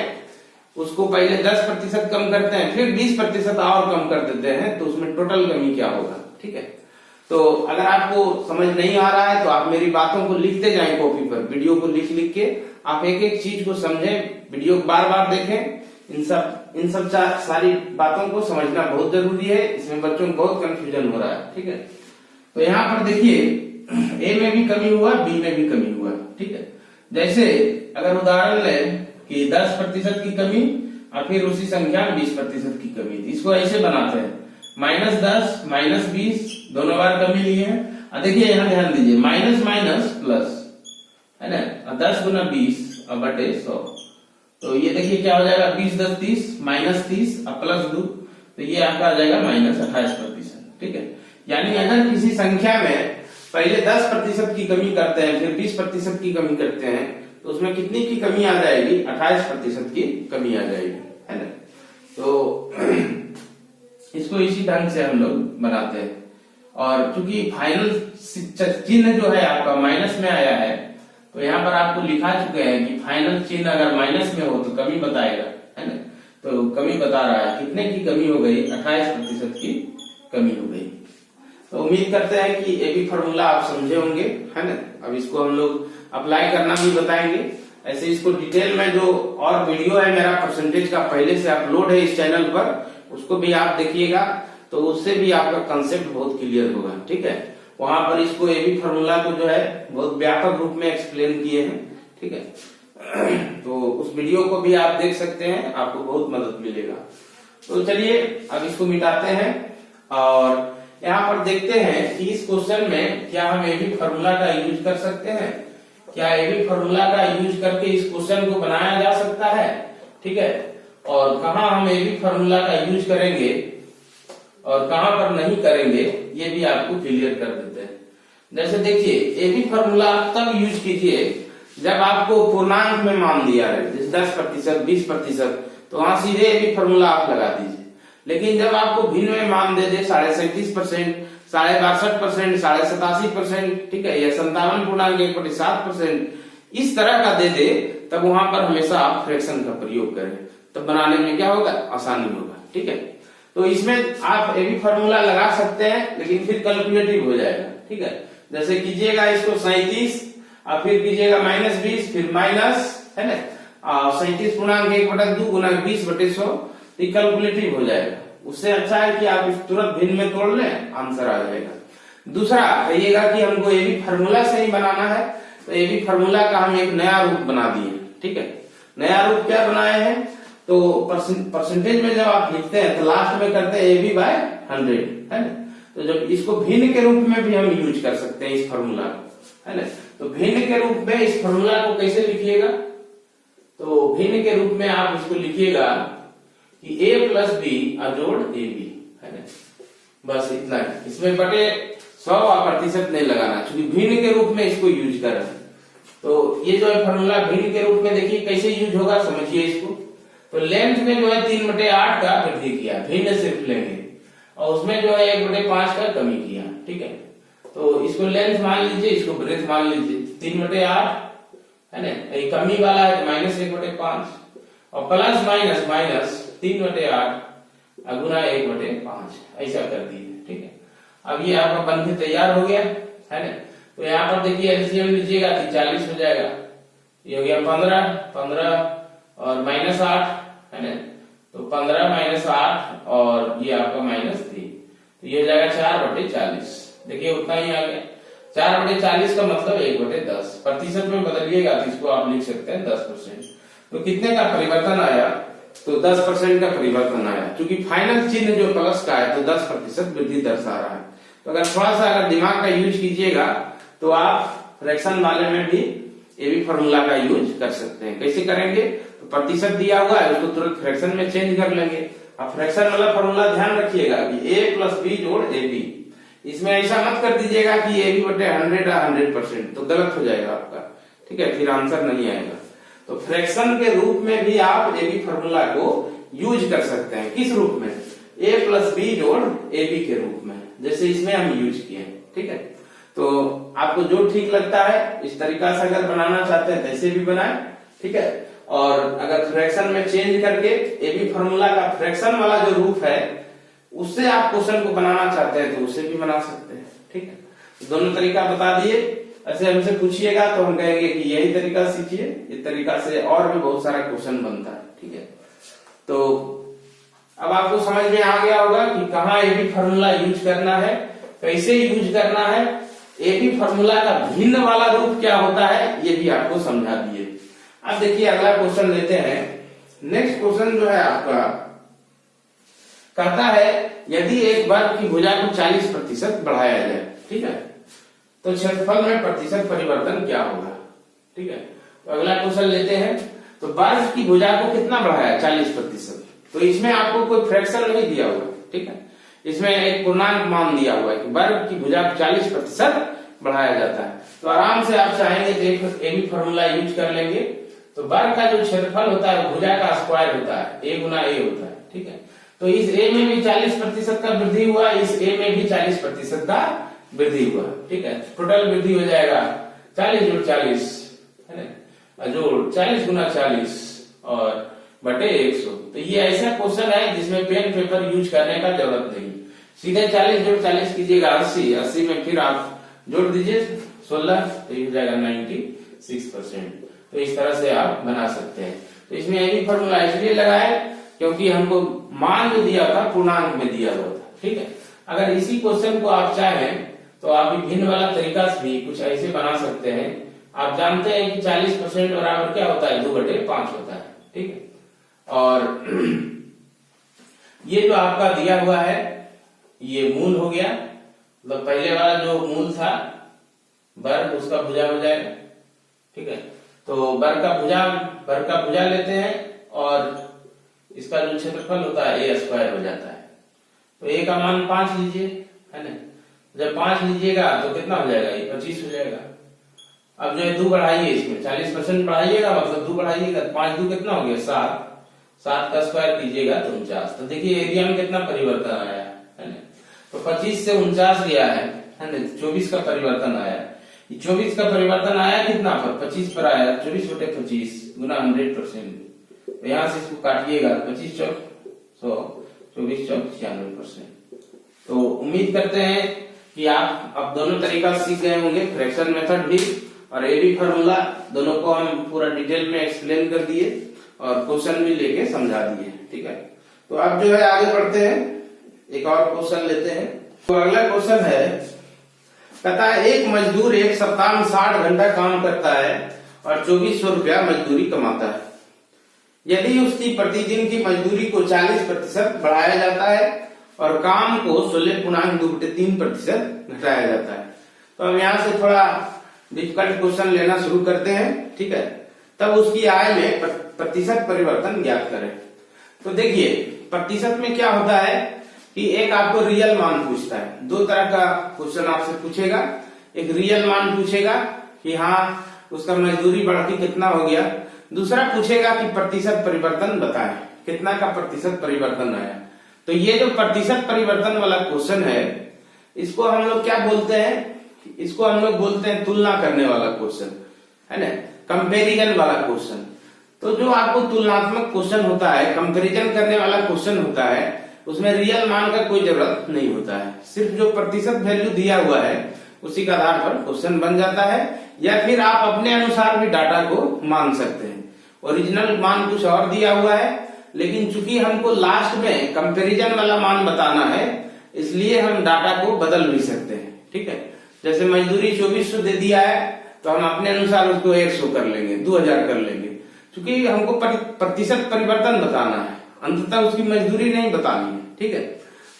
[SPEAKER 1] उसको पहले 10% कम करते हैं, फिर 20% और कम कर देते हैं, तो उसमें टोटल कमी क्या होगा, ठीक है। तो अगर आपको समझ नहीं आ रहा है तो आप मेरी बातों को लिखते जाएं कॉपी पर, वीडियो को लिख लिख के आप एक एक चीज को समझें, वीडियो को बार बार देखें, इन सब सारी बातों को समझना बहुत जरूरी है। इसमें बच्चों को बहुत कंफ्यूजन हो रहा है, ठीक है। तो यहाँ पर देखिए ए में भी कमी हुआ, बी में भी कमी हुआ, ठीक है। जैसे अगर उदाहरण लें कि 10% की कमी और फिर उसी संख्या में 20% की कमी, इसको ऐसे बनाते हैं -10 -20 दोनों बार कमी लिए हैं, और देखिए यहाँ ध्यान दीजिए माइनस माइनस प्लस, है ना, 10 गुना 20 और बटे 100, तो ये देखिए क्या हो जाएगा 20 10 30 -30 और प्लस 2, तो ये आपका आ जाएगा -28%, ठीक है। यानी अगर किसी संख्या में पहले 10% की कमी करते हैं फिर 20% की कमी करते हैं तो उसमें कितनी की कमी आ जाएगी? 28% की कमी आ जाएगी, है ना। तो इसको इसी ढंग से हम लोग बनाते हैं, और चूंकि फाइनल चिन्ह जो है आपका माइनस में आया है तो यहाँ पर आपको लिखा चुके हैं कि फाइनल चिन्ह अगर माइनस में हो तो कमी बताएगा, है ना। तो कमी बता रहा है, कितने की कमी हो गई? 28% की कमी हो गई। तो उम्मीद करते हैं कि ये भी फॉर्मूला आप समझे होंगे, है ना। अब इसको हम लोग अप्लाई करना भी बताएंगे। ऐसे इसको डिटेल में जो और वीडियो है मेरा परसेंटेज का पहले से अपलोड है इस चैनल पर, उसको भी आप देखिएगा, तो उससे भी आपका कंसेप्ट बहुत क्लियर होगा, ठीक है। वहां पर इसको ये भी फॉर्मूला को जो है बहुत व्यापक रूप में एक्सप्लेन किए हैं, ठीक है। तो उस वीडियो को भी आप देख सकते हैं, आपको बहुत मदद मिलेगा। तो चलिए अब इसको मिटाते हैं और यहाँ पर देखते हैं कि इस क्वेश्चन में क्या हम ए बी फॉर्मूला का यूज कर सकते हैं, क्या ए बी फॉर्मूला का यूज करके इस क्वेश्चन को बनाया जा सकता है, ठीक है। और कहाँ हम ए बी फॉर्मूला का यूज करेंगे और कहाँ पर नहीं करेंगे ये भी आपको क्लियर कर देते हैं। जैसे देखिए ए बी फॉर्मूला तब यूज कीजिए जब आपको पूर्णांक में मान दिया रहे, जैसे 10%, 20%, तो वहां सीधे ए बी फॉर्मूला आप लगा दीजिए। लेकिन जब आपको भिन्न में मान दे दे 37.5%, 62%, 87%, ठीक है, या 57.1/7%, इस तरह का दे दे, तब वहां पर हमेशा आप फ्रैक्शन का प्रयोग करें, तब बनाने में क्या होगा, आसानी होगा। ठीक है, तो इसमें आप ए बी फॉर्मूला लगा सकते हैं, लेकिन फिर कैलकुलेटिव हो जाएगा। ठीक है, जैसे कीजिएगा इसको 37 और फिर कीजिएगा -20, फिर माइनस, है ना, 37.1/2 गुना 20/100, कैलकुलेटिव हो जाएगा। उससे अच्छा है कि आप इस तुरंत भिन्न में तोड़ लें, आंसर आ जाएगा। दूसरा कहिएगा कि हमको ए बी फॉर्मूला से ही बनाना है, तो ए बी फॉर्मूला का हम एक नया रूप बना दिए। ठीक है, नया रूप क्या बनाए हैं, तो परसेंटेज में जब आप लिखते हैं तो लास्ट में करते हैं AB/100, है ना। तो जब इसको भिन्न के रूप में भी हम यूज कर सकते हैं इस फॉर्मूला को, है ना। तो भिन्न के रूप में इस फॉर्मूला को कैसे लिखिएगा, तो भिन्न के रूप में आप इसको लिखिएगा कि A + B अजोड़ AB, है ना, बस इतना है। इसमें बटे 100% नहीं लगाना, क्योंकि भिन्न के रूप में इसको यूज कर रहे हैं। तो ये जो है फॉर्मूला भिन्न के रूप में देखिए कैसे यूज होगा, समझिए इसको। तो लेंथ में जो है 3/8 का वृद्धि किया, भिन्न सिर्फ लेंगे, और उसमें जो है 1/5 का कमी किया। ठीक है, तो इसको लेंथ मान लीजिए, इसको ब्रेथ मान लीजिए, 3/8, है ना, ये कमी वाला है तो -1/5, और प्लस माइनस माइनस 3/8 गुना 1/5, ऐसा कर दिए। ठीक है, अब ये आपका बन के तैयार हो गया, है ना। तो यहाँ पर देखिए एलसीएम लीजिएगा तो 40 हो जाएगा, ये हो गया 15 और -8, है ना, तो 15 - 8 और ये आपका -3, तो ये हो जाएगा 4/40। देखिए उतना ही आ गया, 4/40 का मतलब 1/10। प्रतिशत में बदलिएगा तो इसको आप लिख सकते हैं 10%। तो कितने का परिवर्तन आया, तो 10% का परिवर्तन आया, क्योंकि फाइनल चिन्ह जो प्लस का है तो 10% वृद्धि दर्शा रहा है। तो अगर थोड़ा सा अगर दिमाग का यूज कीजिएगा तो आप फ्रैक्शन वाले में भी ए बी फॉर्मूला का यूज कर सकते हैं। कैसे करेंगे, तो प्रतिशत दिया हुआ है उसको तुरंत फ्रैक्शन में चेंज कर लेंगे। अब फ्रैक्शन वाला फॉर्मूला ध्यान रखिएगा कि A + B जोड़ AB, इसमें ऐसा मत कर दीजिएगा कि AB/100 या 100%, तो गलत हो जाएगा आपका। ठीक है, फिर आंसर नहीं आएगा। तो फ्रैक्शन के रूप में भी आप ए बी फॉर्मूला को यूज कर सकते हैं। किस रूप में, A + B जोड़ AB के रूप में, जैसे इसमें हम यूज किए। ठीक है, तो आपको जो ठीक लगता है इस तरीका से अगर बनाना चाहते हैं तैसे भी बनाए। ठीक है, और अगर फ्रैक्शन में चेंज करके ए बी फॉर्मूला का फ्रैक्शन वाला जो रूप है उससे आप क्वेश्चन को बनाना चाहते हैं तो उससे भी बना सकते हैं। ठीक है, तो दोनों तरीका बता दिए। ऐसे हमसे पूछिएगा तो हम कहेंगे कि यही तरीका सीखिए, इस तरीका से और भी बहुत सारा क्वेश्चन बनता है। ठीक है, तो अब आपको समझ में आ गया होगा कि कहाँ ए बी फॉर्मूला यूज करना है, कैसे यूज करना है, ए बी फॉर्मूला का भिन्न वाला रूप क्या होता है, ये भी आपको समझा दिए। अब देखिए अगला क्वेश्चन लेते हैं। नेक्स्ट क्वेश्चन जो है आपका कहता है यदि एक वर्ग की भुजा को 40% बढ़ाया जाए, ठीक है, तो क्षेत्रफल में प्रतिशत परिवर्तन क्या होगा। ठीक है, तो अगला क्वेश्चन लेते हैं। तो वर्ग की भुजा को कितना बढ़ाया, 40%, तो इसमें आपको कोई फ्रैक्शन नहीं दिया हुआ। ठीक है, इसमें एक पूर्णांक मान दिया हुआ है कि वर्ग की भुजा को 40% बढ़ाया जाता है। तो आराम से आप चाहेंगे तो ए बी फॉर्मूला यूज कर लेंगे। तो वर्ग का जो क्षेत्रफल होता है भुजा का स्क्वायर होता है, A × A होता है। ठीक है, तो इस A में भी 40% का वृद्धि हुआ, इस A में भी 40% का वृद्धि हुआ। ठीक है, टोटल वृद्धि हो जाएगा 40 × 40, है ना, जोड़ 40 × 40 और बटे 100। तो ये ऐसा क्वेश्चन है जिसमें पेन पेपर यूज करने का जरूरत नहीं, सीधे 40 × 40 कीजिएगा 80 में फिर आप जोड़ दीजिए 16, तो ये हो जाएगा 96%। तो इस तरह से आप बना सकते हैं। तो इसमें ए बी फॉर्मूला इसलिए लगाए क्योंकि हमको मान जो दिया था पूर्णांक में दिया हुआ था। ठीक है, अगर इसी क्वेश्चन को आप चाहें तो आप भिन्न वाला तरीका से भी कुछ ऐसे बना सकते हैं। आप जानते हैं कि 40% बराबर क्या होता है, 2/5 होता है। ठीक है, और ये जो आपका दिया हुआ है ये मूल हो गया, मतलब पहले वाला जो मूल था वर्ग उसका भुजा हो जाएगा। ठीक है, तो वर्ग का भुजा लेते हैं और इसका जो क्षेत्रफल होता है a स्क्वायर हो जाता है। तो a का मान 5 लीजिए, है ना। जब 5 लीजिएगा तो कितना हो जाएगा, ये 25 हो जाएगा। अब जो है 2 बढ़ाइए, इसमें 40% बढ़ाइएगा, मतलब 2 बढ़ाइएगा, 5 2 कितना हो गया 7, 7 का स्क्वायर कीजिएगा तो 49। तो देखिए एरिया में कितना परिवर्तन आया है ना। तो 25 से 49 गया है ना, 24 का परिवर्तन आया। 24 का परिवर्तन आया कितना पर, 25 पर आया, 24/25 गुना 100%। तो यहाँ से इसको काटिएगा, 25 चौक 100, 24 चौक 96%। तो उम्मीद करते हैं कि आप अब दोनों तरीका सीख गए होंगे, फ्रैक्शन मेथड भी और ए बी फार्मूला, दोनों को हम पूरा डिटेल में एक्सप्लेन कर दिए और क्वेश्चन भी लेके समझा दिए। ठीक है, तो अब जो है आगे बढ़ते हैं, एक और क्वेश्चन लेते हैं। तो अगला क्वेश्चन है, कहता है एक मजदूर एक सप्ताह में 60 घंटा काम करता है और 2400 रुपया मजदूरी कमाता है। यदि उसकी प्रतिदिन की मजदूरी को 40% बढ़ाया जाता है और काम को 16.2/3% घटाया जाता है। तो हम यहाँ से थोड़ा डिफिकल्ट क्वेश्चन लेना शुरू करते हैं। ठीक है, तब उसकी आय में प्रतिशत परिवर्तन ज्ञात करें। तो देखिए प्रतिशत में क्या होता है कि एक आपको रियल मान पूछता है, दो तरह का क्वेश्चन आपसे पूछेगा। एक रियल मान पूछेगा कि हाँ उसका मजदूरी बढ़ के कितना हो गया, दूसरा पूछेगा कि प्रतिशत परिवर्तन बताएं, कितना का प्रतिशत परिवर्तन आया। तो ये जो प्रतिशत परिवर्तन वाला क्वेश्चन है, इसको हम लोग क्या बोलते हैं, इसको हम लोग बोलते हैं तुलना करने वाला क्वेश्चन, है ना, कंपेरिजन वाला क्वेश्चन। तो जो आपको तुलनात्मक क्वेश्चन होता है, कंपेरिजन करने वाला क्वेश्चन होता है, उसमें रियल मान का कोई जरूरत नहीं होता है, सिर्फ जो प्रतिशत वैल्यू दिया हुआ है उसी के आधार पर क्वेश्चन बन जाता है। या फिर आप अपने अनुसार भी डाटा को मान सकते हैं। ओरिजिनल मान कुछ और दिया हुआ है, लेकिन चूंकि हमको लास्ट में कंपैरिजन वाला मान बताना है, इसलिए हम डाटा को बदल भी सकते हैं। ठीक है, जैसे मजदूरी 2400 दे दिया है तो हम अपने अनुसार उसको 100 कर लेंगे, 2000 कर लेंगे, क्योंकि हमको प्रतिशत परिवर्तन बताना है, अंततः उसकी मजदूरी नहीं बतानी है। ठीक है,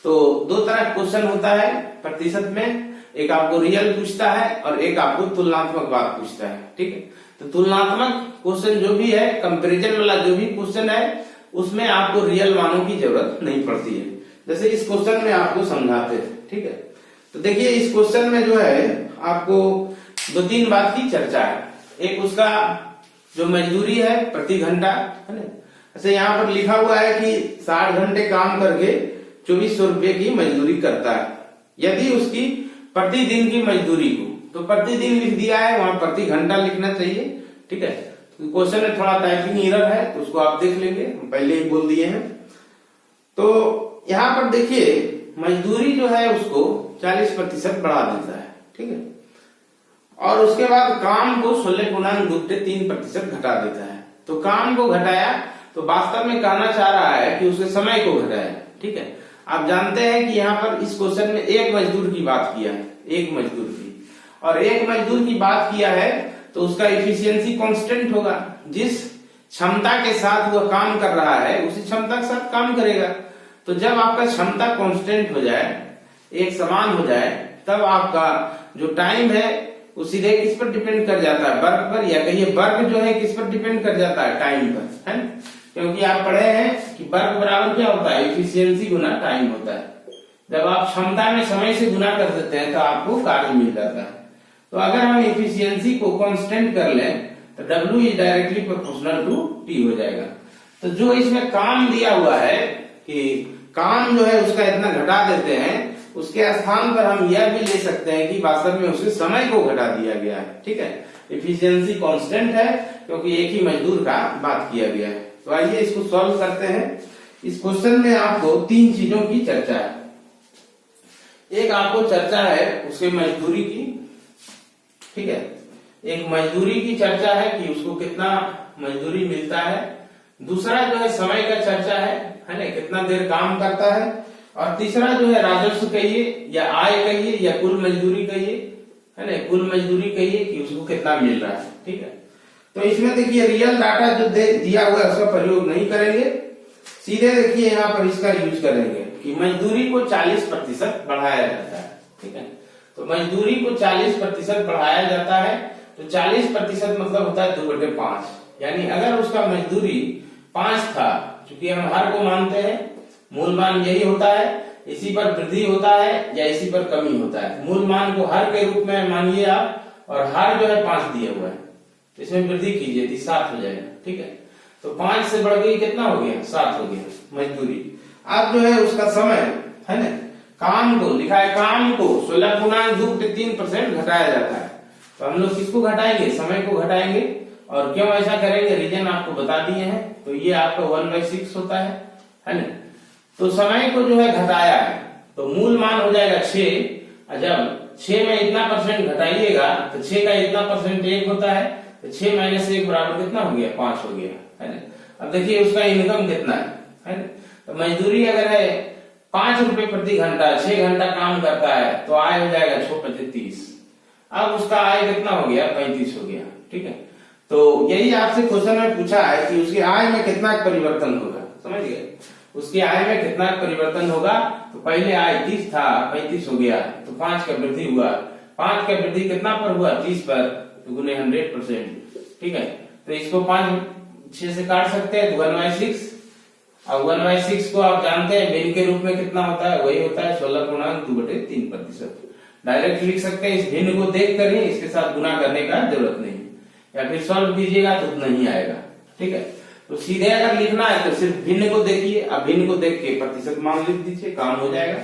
[SPEAKER 1] तो दो तरह क्वेश्चन होता है प्रतिशत में, एक आपको रियल पूछता है और एक आपको तुलनात्मक बात पूछता है। ठीक है, तो तुलनात्मक क्वेश्चन जो भी है, कंपैरिजन वाला जो भी क्वेश्चन है, उसमें आपको रियल मानों की जरूरत नहीं पड़ती है, जैसे इस क्वेश्चन में आपको समझाते हैं। ठीक है, तो देखिए इस क्वेश्चन में जो है आपको 2-3 बात की चर्चा है। एक उसका जो मजदूरी है प्रति घंटा, है ना, ऐसे यहाँ पर लिखा हुआ है कि 60 घंटे काम करके 2400 रुपये की मजदूरी करता है। यदि उसकी प्रतिदिन की मजदूरी को, तो प्रतिदिन लिख दिया है, वहां प्रति घंटा लिखना चाहिए। ठीक है, तो क्वेश्चन में थोड़ा टाइपिंग एरर है तो उसको आप देख लेंगे, हम पहले ही बोल दिए हैं। तो यहाँ पर देखिए मजदूरी जो है उसको 40% बढ़ा देता है। ठीक है, और उसके बाद काम को 16.2/3% घटा देता है। तो काम को घटाया तो वास्तव में कहना चाह रहा है कि उसके समय को घटाया। ठीक है, आप जानते हैं कि यहाँ पर इस क्वेश्चन में एक मजदूर की बात किया है, एक मजदूर की, और एक मजदूर की बात किया है तो उसका इफिशियंसी कांस्टेंट होगा। जिस क्षमता के साथ वह काम कर रहा है उसी क्षमता के साथ काम करेगा। तो जब आपका क्षमता कांस्टेंट हो जाए, एक समान हो जाए, तब आपका जो टाइम है वो सीधे किस पर डिपेंड कर जाता है, वर्क पर, या कहिए वर्क जो है किस पर डिपेंड कर जाता है, टाइम पर, है ना। क्योंकि आप पढ़े हैं कि वर्क बराबर क्या होता है, इफिशियंसी गुना टाइम होता है। जब आप क्षमता में समय से गुना कर देते हैं तो आपको कार्य मिल जाता है। तो अगर हम इफिशियंसी को कांस्टेंट कर लें तो W is directly proportional to T हो जाएगा। तो जो इसमें काम दिया हुआ है कि काम जो है उसका इतना घटा देते हैं, उसके स्थान पर हम यह भी ले सकते हैं कि वास्तव में उसके समय को घटा दिया गया है। ठीक है, इफिशियंसी कांस्टेंट है क्योंकि एक ही मजदूर का बात किया गया है। तो आइए इसको सॉल्व करते हैं। इस क्वेश्चन में आपको 3 चीजों की चर्चा है। एक आपको चर्चा है उसके मजदूरी की, ठीक है, एक मजदूरी की चर्चा है कि उसको कितना मजदूरी मिलता है। दूसरा जो है समय का चर्चा है ना, कितना देर काम करता है। और तीसरा जो है राजस्व कहिए या आय कहिए या कुल मजदूरी कहिए, है ना, कुल मजदूरी कहिए कि उसको कितना मिल रहा है। ठीक है, तो इसमें देखिए रियल डाटा जो दिया हुआ है उसका प्रयोग नहीं करेंगे, सीधे देखिए यहाँ पर इसका यूज करेंगे कि मजदूरी को 40% बढ़ाया जाता है। ठीक है, तो मजदूरी को 40% बढ़ाया जाता है। तो 40% मतलब होता है 2/5, यानी अगर उसका मजदूरी 5 था, क्योंकि हम हर को मानते हैं, मूल मान यही होता है, इसी पर वृद्धि होता है या इसी पर कमी होता है। मूल मान को हर के रूप में मानिए आप, और हर जो है 5 दिया हुआ है, तो इसमें वृद्धि कीजिए तो 7 हो जाएगा। ठीक है, तो 5 से बढ़ गई कितना हो गया, 7 हो गया मजदूरी। अब जो है उसका समय है ना, काम को लिखा है, काम को 16.2% घटाया जाता है। तो हम लोग किसको घटाएंगे, समय को घटाएंगे। और क्यों ऐसा करेंगे, रीजन आपको बता दिए हैं। तो ये आपका 1/6 होता है ना। तो समय को जो है घटाया है, तो मूल मान हो जाएगा 6। जब 6 में इतना परसेंट घटाइएगा तो 6 का इतना परसेंट 1 होता है, तो 6 - 1 बराबर कितना हो गया, 5 हो गया, है ना। अब देखिए उसका इनकम कितना है ना। तो मजदूरी अगर है 5 रुपए प्रति घंटा, 6 घंटा काम करता है, तो आय हो जाएगा 6×5=30। अब उसका आय कितना हो गया, 35 हो गया। ठीक है, तो यही आपसे क्वेश्चन में पूछा है कि उसकी आय में कितना परिवर्तन होगा, समझ गए। उसकी आय में कितना परिवर्तन होगा, तो पहले आय 30 था, 35 हो गया, तो 5 का वृद्धि हुआ। 5 का वृद्धि कितना पर हुआ, 30 पर, तो गुने 100%। ठीक है, तो इसको 5 6 से काट सकते हैं, तो 1/6। अब 1/6 को आप जानते हैं भिन्न के रूप में कितना होता है, वही होता है 16.2/3%। डायरेक्ट लिख सकते हैं, इस भिन्न को देख कर ही इसके साथ गुना करने का जरूरत नहीं, या फिर सॉल्व कीजिएगा तो उतना ही आएगा। ठीक है, तो सीधे अगर लिखना है तो सिर्फ भिन्न को देखिए, अब भिन्न को देख के प्रतिशत मान लिख दीजिए, काम हो जाएगा।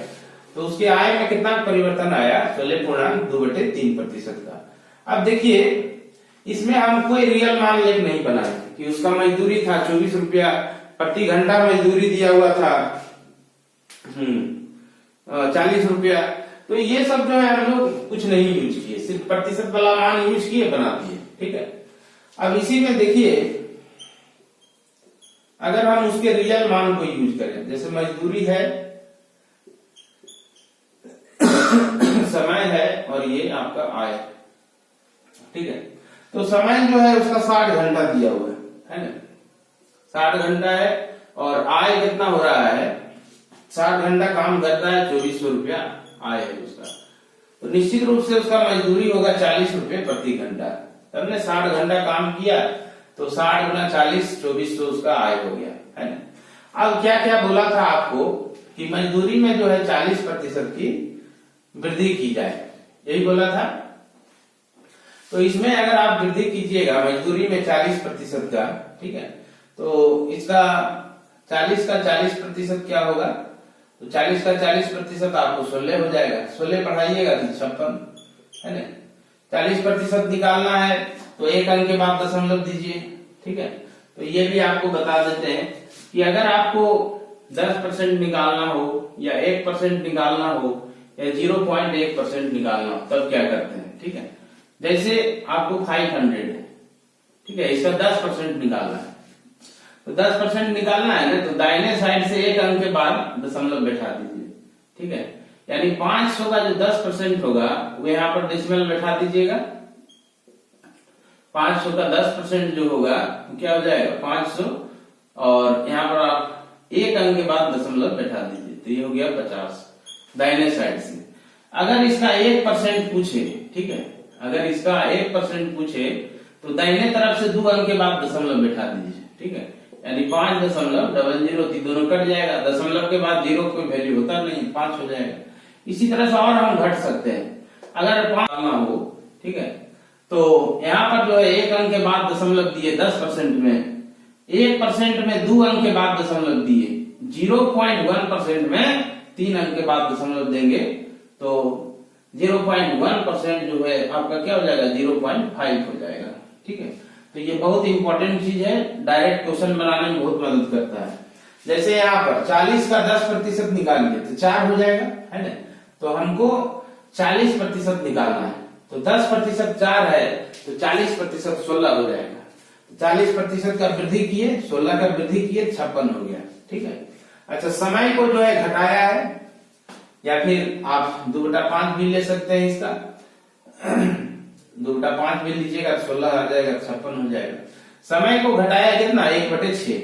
[SPEAKER 1] तो उसके आय में कितना परिवर्तन आया, 16.2/3% का। अब देखिए इसमें हम कोई रियल मान लेके नहीं बनाए कि उसका मजदूरी था 24 रुपया प्रति घंटा, मजदूरी दिया हुआ था 40 रुपया। तो ये सब जो है हम लोग कुछ नहीं यूज किए, सिर्फ प्रतिशत वाला मान यूज किए, बना दिए। ठीक है, अब इसी में देखिए अगर हम उसके रियल मान को यूज करें, जैसे मजदूरी है, समय है, और ये आपका आय। ठीक है, तो समय जो है उसका 60 घंटा दिया हुआ है ना, 60 घंटा है, और आय कितना हो रहा है, 60 घंटा काम करता है, 2400 रुपया आय है उसका। तो निश्चित रूप से उसका मजदूरी होगा 40 रुपए प्रति घंटा। तब ने 60 घंटा काम किया, तो 60 × 40 2400 उसका आय हो गया, है ना। अब क्या क्या बोला था आपको कि मजदूरी में जो है 40% की वृद्धि की जाए, यही बोला था। तो इसमें अगर आप वृद्धि कीजिएगा मजदूरी में 40% का, ठीक है, तो इसका 40 का 40% क्या होगा, तो 40 का 40% आपको 16 हो जाएगा। 16 बढ़ाइएगा तो 56, है ना। 40% निकालना है तो एक अंक के बाद दशमलव दीजिए। ठीक है, तो ये भी आपको बता देते हैं कि अगर आपको 10% निकालना हो, या 1% निकालना हो, या 0.1% निकालना हो, तब क्या करते हैं। ठीक है, जैसे आपको 500 है, ठीक है, इसका 10% निकालना है, तो 10% निकालना है ना, तो दाहिने साइड से एक अंक के बाद दशमलव बैठा दीजिए। ठीक है, यानी 500 का जो 10% होगा वो यहाँ पर डेसिमल बैठा दीजिएगा। 500 का 10% जो होगा क्या हो जाएगा, 500, और यहाँ पर आप एक अंक के बाद दशमलव बैठा दीजिए, तो ये हो गया 50 दाहिने साइड से। अगर इसका 1% पूछे, ठीक है, अगर इसका 1% पूछे तो दाहिने तरफ से 2 अंक के बाद दशमलव बैठा दीजिए। ठीक है, यानी 5.00 दोनों कट जाएगा, दशमलव के बाद 0 कोई वैल्यू होता नहीं, 5 हो जाएगा। इसी तरह से और हम घट सकते हैं, अगर 5 ना हो, ठीक है, तो यहाँ पर जो है एक अंक के बाद दशमलव दिए 10% में, 1% में 2 अंक के बाद दशमलव दिए, 0.1% में 3 अंक के बाद दशमलव देंगे, तो 0.1% जो है आपका क्या हो जाएगा, 0.5 हो जाएगा। ठीक है, तो ये बहुत इंपॉर्टेंट चीज है, डायरेक्ट क्वेश्चन बनाने में बहुत मदद करता है। जैसे यहाँ पर 40 का 10% निकालिए तो 4 हो जाएगा, है ना। तो हमको 40% निकालना है, तो 10% 4 है, तो 40% 16 हो जाएगा। 40% का वृद्धि किए, 16 का वृद्धि किए, 56 हो गया। ठीक है, अच्छा, समय को जो है घटाया है, या फिर आप 2/5 भी ले सकते हैं इसका 2/5 भी लीजिएगा, 16 आ जाएगा, 56 हो जाएगा। समय को घटाया कितना, 1/6,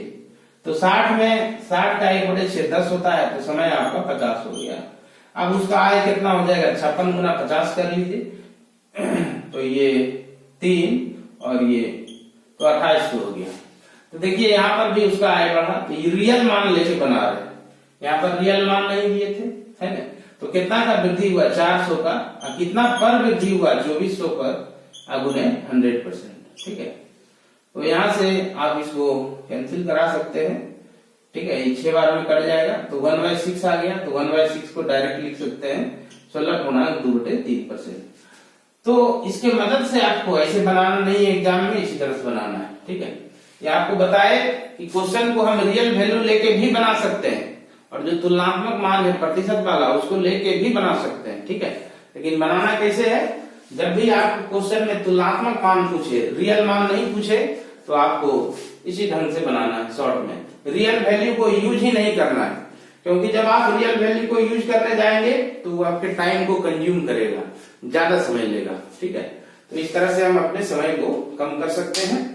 [SPEAKER 1] तो 60 में 60 का 1/6 10 होता है, तो समय आपका 50 हो गया। अब उसका आय कितना हो जाएगा, 56 × 50 कर लीजिए, तो ये 3 और ये तो 2800 हो गया। तो देखिए यहाँ पर भी उसका आय बढ़ा, तो ये रियल मान लेके बना रहे हैं, यहाँ पर रियल मान नहीं दिए थे, है ना। तो कितना का वृद्धि हुआ 400 का, कितना पर वृद्धि हुआ 2400 पर गुने 100%, ठीक है। तो यहां से आप इसको कैंसिल करा सकते हैं, ठीक है। ये 6 बार में कट जाएगा, तो 1/6 आ गया, तो 1/6 को डायरेक्ट लिख सकते हैं 16.2/3%। तो इसके मदद से आपको ऐसे बनाना नहीं है एग्जाम में, इसी तरह से बनाना है, ठीक है। ये आपको बताए कि क्वेश्चन को हम रियल वैल्यू लेके भी बना सकते हैं, और जो तुलनात्मक मान है प्रतिशत वाला उसको लेके भी बना सकते हैं, ठीक है। लेकिन बनाना कैसे है, जब भी आप क्वेश्चन में तुलनात्मक मान पूछे, रियल मान नहीं पूछे, तो आपको इसी ढंग से बनाना है शॉर्ट में। रियल वैल्यू को यूज ही नहीं करना है, क्योंकि जब आप रियल वैल्यू को यूज करने जाएंगे तो वो आपके टाइम को कंज्यूम करेगा, ज्यादा समय लेगा, ठीक है। तो इस तरह से हम अपने समय को कम कर सकते हैं।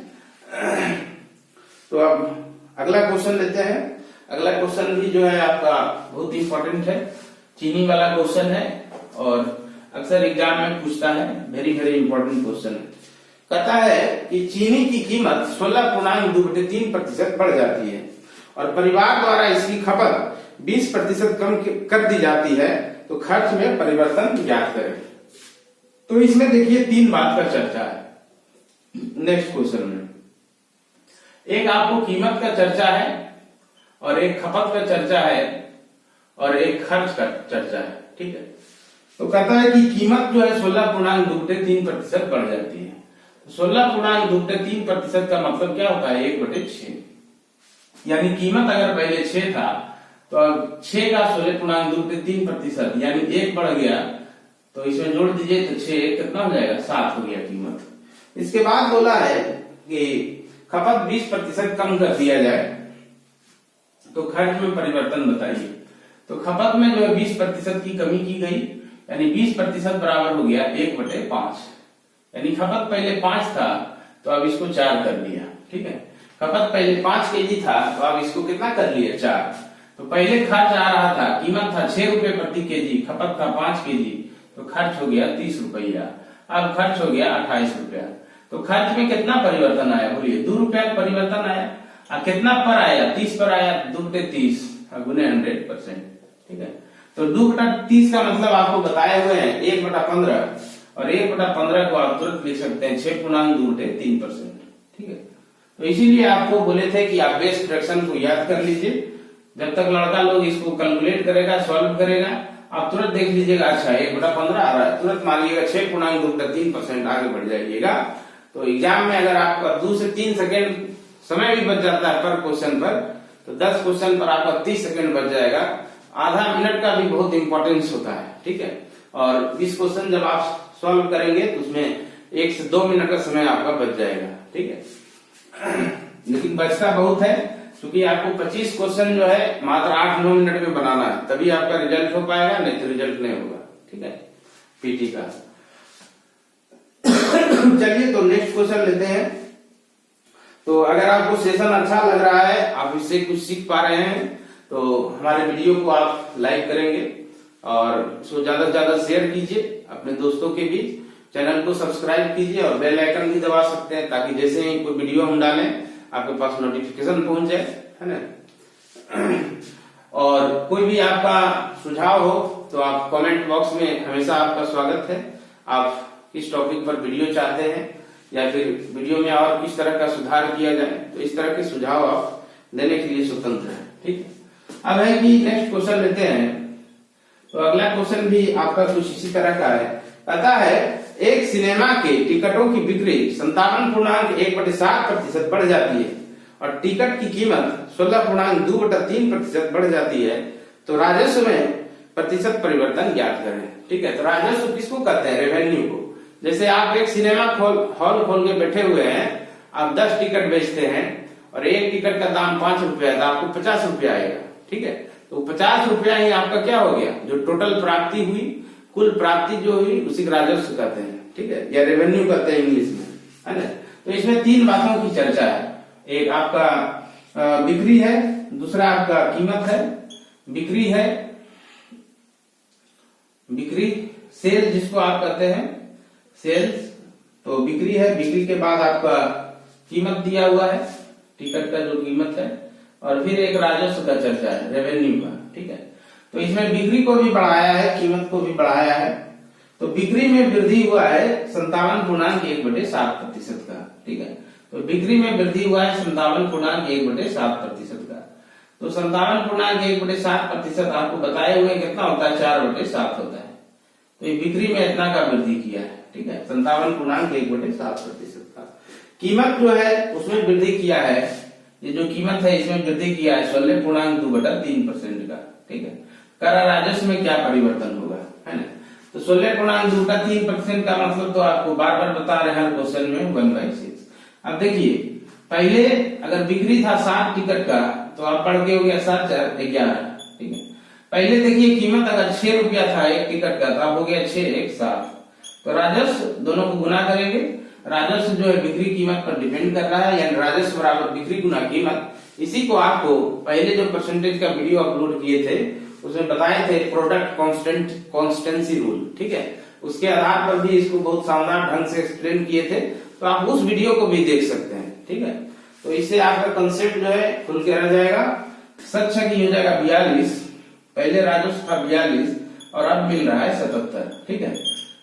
[SPEAKER 1] तो अब अगला क्वेश्चन लेते हैं। अगला क्वेश्चन भी जो है आपका बहुत इंपॉर्टेंट है, चीनी वाला क्वेश्चन है और अक्सर एग्जाम में पूछता है, वेरी वेरी इंपॉर्टेंट क्वेश्चन है। कहता है कि चीनी की कीमत 16.2/3% बढ़ जाती है और परिवार द्वारा इसकी खपत 20% कम कर दी जाती है, तो खर्च में परिवर्तन ज्ञात करें। तो इसमें देखिए 3 बात का चर्चा है नेक्स्ट क्वेश्चन में। एक आपको कीमत का चर्चा है और एक खपत का चर्चा है और एक खर्च का चर्चा है, ठीक है। तो कहता है कि कीमत जो है 16.2/3% बढ़ जाती है। 16.2/3% का मतलब क्या होता है, 1/6। यानी कीमत अगर पहले 6 था, तो अब 6 का 16.2/3% यानी 1 बढ़ गया, तो इसमें जोड़ दीजिए तो 6 कितना हो जाएगा, 7 हो गया कीमत। इसके बाद बोला है कि खपत 20% कम कर दिया जाए, तो खर्च में परिवर्तन बताइए। तो खपत में जो है 20% की कमी की गई, यानी 20% बराबर हो गया 1/5। यानी खपत पहले 5 था, तो अब इसको 4 कर दिया, ठीक है। खपत पहले 5 केजी था, तो अब इसको कितना कर लिया, 4। तो पहले खर्च आ रहा था, कीमत था 6 रुपए प्रति केजी, खपत था 5 केजी, तो खर्च हो गया 30 रुपया। अब खर्च हो गया 28 रुपया। तो खर्च में कितना परिवर्तन आया, बोलिए 2 रुपया परिवर्तन आया। कितना पर आया, 30 पर आया, 2/30 गुने 100%, ठीक है। तो 2/30 का मतलब आपको बताए हुए हैं 1/15, और 1/15 को आप तुरंत लिख सकते हैं 6.2/3%, ठीक है। तो इसीलिए आपको बोले थे कि आप बेस फ्रैक्शन को याद कर लीजिए। जब तक लड़का लोग इसको कैलकुलेट करेगा, सॉल्व करेगा, आप तुरंत देख लीजिएगा, अच्छा 1/15 आ रहा है, तुरंत मानिएगा 6.2/3% आगे बढ़ जाइएगा। तो एग्जाम में अगर आपका 2 से 3 सेकेंड समय भी बच जाता है पर क्वेश्चन पर, तो 10 क्वेश्चन पर आपका 30 सेकेंड बच जाएगा। आधा मिनट का भी बहुत इंपॉर्टेंस होता है, ठीक है। और 20 क्वेश्चन जब आप सॉल्व करेंगे तो उसमें 1 से 2 मिनट का समय आपका बच जाएगा, ठीक है। लेकिन बचता बहुत है, क्योंकि आपको 25 क्वेश्चन जो है मात्र 8-9 मिनट में बनाना है, तभी आपका रिजल्ट हो पाएगा, नहीं तो रिजल्ट नहीं होगा, ठीक है, पीटी का। चलिए तो नेक्स्ट क्वेश्चन लेते हैं। तो अगर आपको सेशन अच्छा लग रहा है, आप इससे कुछ सीख पा रहे हैं, तो हमारे वीडियो को आप लाइक करेंगे और इसको ज्यादा से ज्यादा शेयर कीजिए अपने दोस्तों के बीच। चैनल को सब्सक्राइब कीजिए और बेल आइकन भी दबा सकते हैं, ताकि जैसे ही कोई वीडियो हम डालें आपके पास नोटिफिकेशन पहुंच जाए, है ना। और कोई भी आपका सुझाव हो तो आप कमेंट बॉक्स में हमेशा आपका स्वागत है। आप किस टॉपिक पर वीडियो चाहते हैं या फिर वीडियो में और किस तरह का सुधार किया जाए, तो इस तरह के सुझाव आप देने के लिए स्वतंत्र है, ठीक है। अब है कि नेक्स्ट क्वेश्चन लेते हैं। तो अगला क्वेश्चन भी आपका कुछ इसी तरह का है। कहता है एक सिनेमा के टिकटों की बिक्री 57.1/7% बढ़ जाती है और टिकट की कीमत 16.2/3% बढ़ जाती है, तो राजस्व में प्रतिशत परिवर्तन ज्ञात करें, ठीक है। तो राजस्व किसको कहते हैं, रेवेन्यू को। जैसे आप एक सिनेमा हॉल खोल के बैठे हुए हैं, आप 10 टिकट बेचते हैं और एक टिकट का दाम 5 रुपया है, तो आपको 50 रुपया आएगा, ठीक है। तो 50 रुपया ही आपका क्या हो गया, जो टोटल प्राप्ति हुई, कुल प्राप्ति जो हुई, उसी का राजस्व कहते हैं, ठीक है, या रेवेन्यू कहते हैं इंग्लिश में, है ना। तो इसमें 3 बातों की चर्चा है। एक आपका बिक्री है, दूसरा आपका कीमत है, बिक्री है, बिक्री सेल जिसको आप कहते हैं सेल्स, तो बिक्री है, बिक्री के बाद आपका कीमत दिया हुआ है, टिकट का जो कीमत है, और फिर एक राजस्व का चर्चा है, रेवेन्यू का। ठीक है, तो इसमें बिक्री को भी बढ़ाया है, कीमत को भी बढ़ाया है। तो बिक्री में वृद्धि हुआ है 57.1/7% का। ठीक है, तो बिक्री में वृद्धि हुआ है 57.1/7% का। तो 57.1/7% आपको बताए हुए कितना होता है, 4/7 होता है। तो ये बिक्री में इतना का वृद्धि किया है। ठीक है, 57.1/7% का। कीमत जो है उसमें वृद्धि किया है, ये जो कीमत है इसमें वृद्धि किया है 16.2/3% का। ठीक है, कर राजस्व में क्या परिवर्तन होगा, है ना। तो 16.2/3% का मतलब तो आपको बार बार बता रहे हैं हर क्वेश्चन में 1/6। अब देखिए, पहले अगर बिक्री था 7 टिकट का, तो आप पढ़ के हो गया 7 4 11। ठीक है, पहले देखिए कीमत अगर 6 रुपया था एक टिकट का, तो अब हो गया 6 1 7। तो राजस्व दोनों को गुना करेंगे। राजस्व जो है बिक्री कीमत पर डिपेंड कर रहा है, यानी राजस्व बराबर बिक्री गुना कीमत। इसी को आपको पहले जो परसेंटेज का वीडियो अपलोड किए थे उसमें बताए थे प्रोडक्ट कॉन्स्टेंसी रूल। ठीक है, उसके आधार पर भी इसको बहुत शानदार ढंग से एक्सप्लेन किए थे, तो आप उस वीडियो को भी देख सकते हैं। ठीक है, तो इससे आपका कंसेप्ट जो है खुल के रह जाएगा। सच है कि हो जाएगा 42, पहले राजस्व था 42 और अब मिल रहा है 77। ठीक है,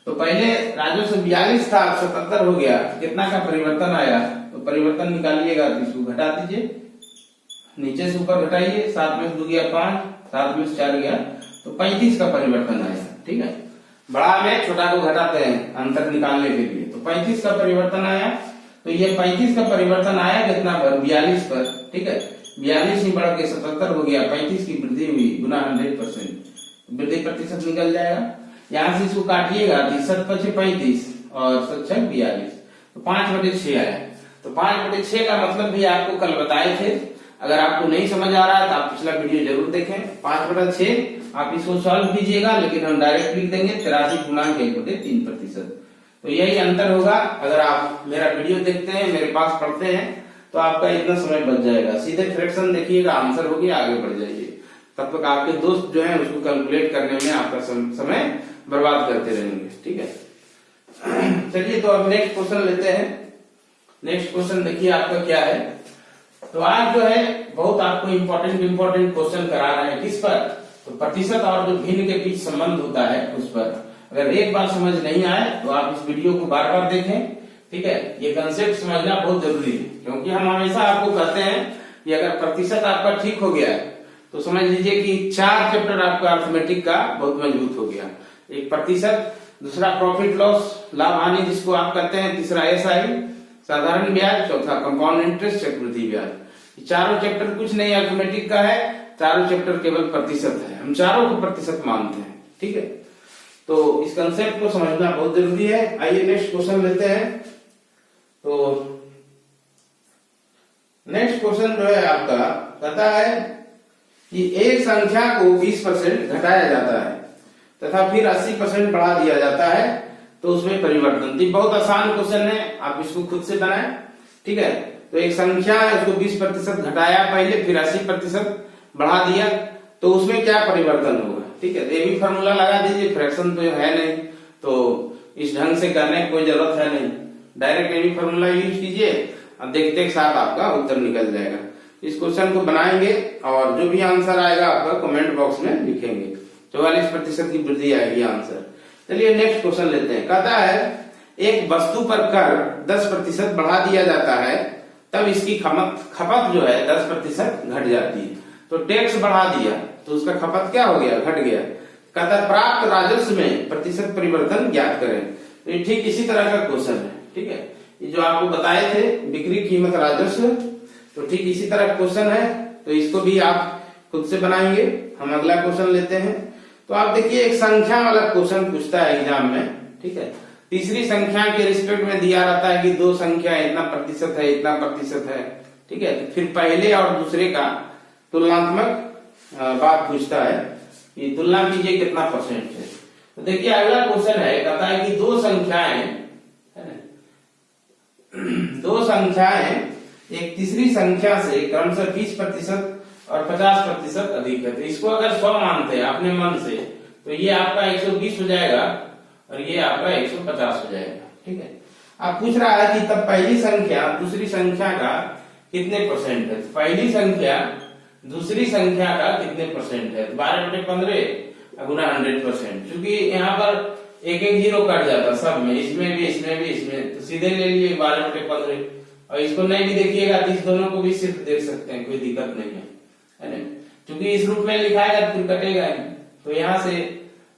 [SPEAKER 1] तो पहले राजस्व 42 था, 77 हो गया, कितना का परिवर्तन आया, तो परिवर्तन निकालिएगा तो इसको घटा दीजिए, नीचे से ऊपर घटाइए, 7 में 2 गया 5, 7 में 4 गया, तो 35 का परिवर्तन आया। ठीक है, बड़ा में छोटा को घटाते हैं अंतर निकालने के लिए, तो 35 का परिवर्तन आया। तो ये 35 का परिवर्तन आया कितना पर, 42 पर। ठीक है, 42 ही बढ़ के 77 हो गया, 35 की वृद्धि हुई गुना 100%, वृद्धि प्रतिशत निकल जाएगा। यहाँ से इसको काटिएगा, 37 35 और 7 42, तो 5/6 आया। तो 5/6 का मतलब भी आपको कल बताए थे। अगर आपको नहीं समझ आ रहा है तो आप पिछला वीडियो जरूर देखें। 5/6 आप इसको सॉल्व कीजिएगा, लेकिन हम डायरेक्ट लिख देंगे 83.1/3%। तो यही अंतर होगा। अगर आप मेरा वीडियो देखते हैं, मेरे पास पढ़ते हैं, तो आपका इतना समय बच जाएगा। सीधे फ्रैक्शन देखिएगा, आंसर हो गया, आगे बढ़ जाइए। तब तक आपके दोस्त जो है उसको कैलकुलेट करने में आपका समय बर्बाद करते रहेंगे। ठीक है, चलिए तो अब नेक्स्ट क्वेश्चन लेते हैं। नेक्स्ट क्वेश्चन देखिए आपका क्या है। तो आज जो है बहुत आपको इम्पोर्टेंट क्वेश्चन करा रहे हैं, किस पर, तो प्रतिशत और जो भिन्न के बीच संबंध होता है उस पर। अगर एक बार समझ नहीं आए तो आप इस वीडियो को बार बार देखें। ठीक है, ये कंसेप्ट समझना बहुत जरूरी है, क्योंकि हम हमेशा आपको कहते हैं कि अगर प्रतिशत आपका ठीक हो गया तो समझ लीजिए कि 4 चैप्टर आपका अर्थमेटिक का बहुत मजबूत हो गया। एक प्रतिशत, दूसरा प्रॉफिट लॉस, लाभ हानि जिसको आप कहते हैं, तीसरा एसआई साधारण ब्याज, चौथा कंपाउंड इंटरेस्ट, चक्रवृद्धि ब्याज। चारों चैप्टर कुछ नहीं अर्थमेटिक का है, चारों चैप्टर केवल प्रतिशत है, हम चारों को प्रतिशत मानते हैं। ठीक है, तो इस कंसेप्ट को समझना बहुत जरूरी है। आइए नेक्स्ट क्वेश्चन लेते हैं। तो नेक्स्ट क्वेश्चन जो है आपका कहता है कि एक संख्या को 20% घटाया जाता है तथा फिर 80% बढ़ा दिया जाता है, तो उसमें परिवर्तन। तो बहुत आसान क्वेश्चन है, आप इसको खुद से बनाएं। ठीक है, तो एक संख्या है, उसको 20% घटाया पहले, फिर 80% बढ़ा दिया, तो उसमें क्या परिवर्तन होगा। ठीक है, तो ये भी फॉर्मूला लगा दीजिए, फ्रैक्शन तो है नहीं, तो इस ढंग से करने की कोई जरूरत है नहीं, डायरेक्ट ये भी फॉर्मूला यूज कीजिए, अब देखते के साथ आपका उत्तर निकल जाएगा। इस क्वेश्चन को बनाएंगे और जो भी आंसर आएगा आपका कमेंट बॉक्स में लिखेंगे। 44% की वृद्धि आएगी आंसर। चलिए नेक्स्ट क्वेश्चन लेते हैं। कहता है एक वस्तु पर कर 10% बढ़ा दिया जाता है, तब इसकी खपत जो है 10% घट जाती है। तो टैक्स बढ़ा दिया तो उसका खपत क्या हो गया, घट गया। कहता है प्राप्त राजस्व में प्रतिशत परिवर्तन ज्ञात करें। तो ये ठीक इसी तरह का क्वेश्चन है। ठीक है, ये जो आपको बताए थे बिक्री कीमत राजस्व, तो ठीक इसी तरह क्वेश्चन है, तो इसको भी आप खुद से बनाएंगे। हम अगला क्वेश्चन लेते हैं। तो आप देखिए एक संख्या वाला क्वेश्चन पूछता है एग्जाम में। ठीक है, तीसरी संख्या के रिस्पेक्ट में दिया रहता है कि 2 संख्या इतना प्रतिशत है, इतना प्रतिशत है। ठीक है, तो फिर पहले और दूसरे का तुलनात्मक बात पूछता है कि तुलना कीजिए कितना परसेंट है। तो देखिए अगला क्वेश्चन है, कहता है कि 2 संख्याएं है, 2 संख्याएं एक तीसरी संख्या से क्रमशः 20% और 50% अधिक है। तो इसको अगर 100 मानते हैं अपने मन से, तो ये आपका 120 हो जाएगा और ये आपका 150 हो जाएगा। ठीक है, आप पूछ रहा है कि तब पहली संख्या दूसरी संख्या का कितने परसेंट है। पहली संख्या दूसरी संख्या का कितने परसेंट है, 12/15 गुना 100%। क्योंकि यहाँ पर एक एक जीरो कट जाता सब में, इसमें भी इसमें भी इसमें, तो सीधे ले लिए 12/15। और इसको नहीं भी देखिएगा तो इस दोनों को भी सिर्फ देख सकते हैं, कोई दिक्कत नहीं है ना। क्योंकि इस रूप में लिखा है फिर कटेगा नहीं, तो यहाँ से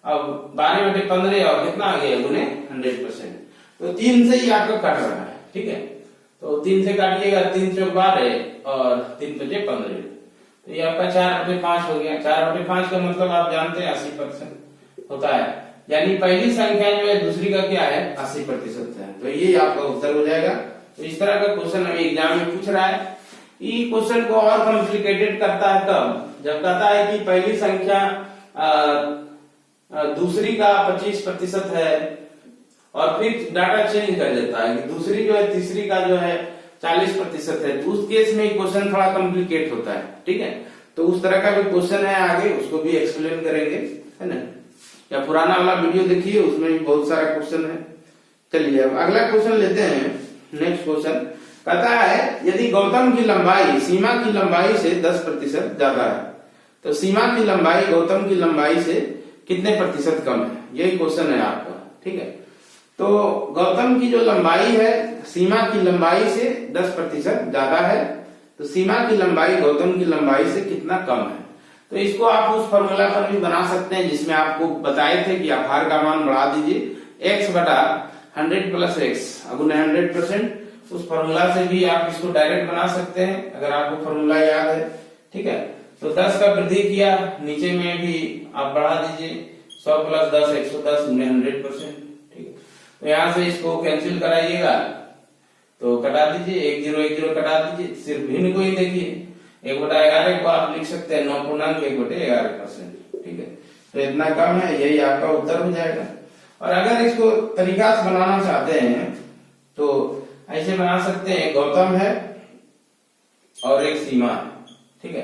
[SPEAKER 1] अब 12/15 और कितना आ गया गुने 100%, तो 3 से ही आपका कट रहा है। ठीक है, तो 3 से काटिएगा, 3 चौक 12 और 3 5 15, तो ये आपका 4/5 हो गया। 4/5 का मतलब आप जानते हैं 80% होता है, यानी पहली संख्या जो है दूसरी का क्या है 80% है, तो ये आपका उत्तर हो जाएगा। तो इस तरह का क्वेश्चन अभी एग्जाम में पूछ रहा है। ये क्वेश्चन को और कॉम्प्लिकेटेड करता है तब जब कहता है कि पहली संख्या दूसरी का 25% है, और फिर डाटा चेंज कर देता है कि दूसरी जो है तीसरी का जो है 40% है, तो उस केस में क्वेश्चन थोड़ा कॉम्प्लिकेट होता है। ठीक है, तो उस तरह का भी क्वेश्चन है आगे, उसको भी एक्सप्लेन करेंगे, है ना। या पुराना वाला वीडियो देखिए, उसमें भी बहुत सारा क्वेश्चन है। चलिए अब अगला क्वेश्चन लेते हैं। नेक्स्ट क्वेश्चन कहता है यदि गौतम की लंबाई सीमा की लंबाई से 10% ज्यादा है, तो सीमा की लंबाई गौतम की लंबाई से कितने प्रतिशत कम है, यही क्वेश्चन है आपका। ठीक है, तो गौतम की जो लंबाई है सीमा की लंबाई से 10% ज्यादा है, तो सीमा की लंबाई गौतम की लंबाई से कितना कम है। तो इसको आप उस फॉर्मूला पर भी बना सकते हैं जिसमें आपको बताए थे कि आप r का मान बढ़ा दीजिए x/100 + x गुना 100%। उस फॉर्मूला से भी आप इसको डायरेक्ट बना सकते हैं अगर आपको फॉर्मूला याद है। ठीक है, तो 10 का वृद्धि किया, नीचे में भी आप बढ़ा दीजिए 100 + 10 110 गुना 100%। ठीक है, तो यहाँ से इसको कैंसिल कराइएगा तो कटा दीजिए, 1 0 1 0 कटा दीजिए, सिर्फ भिन्न को ही देखिए। 1/11 को आप लिख सकते हैं 9.1/11%। ठीक है, तो इतना कम है, यही आपका उत्तर हो जाएगा। और अगर इसको तरीका से बनाना चाहते हैं तो ऐसे बना सकते हैं, गौतम है और एक सीमा है। ठीक है,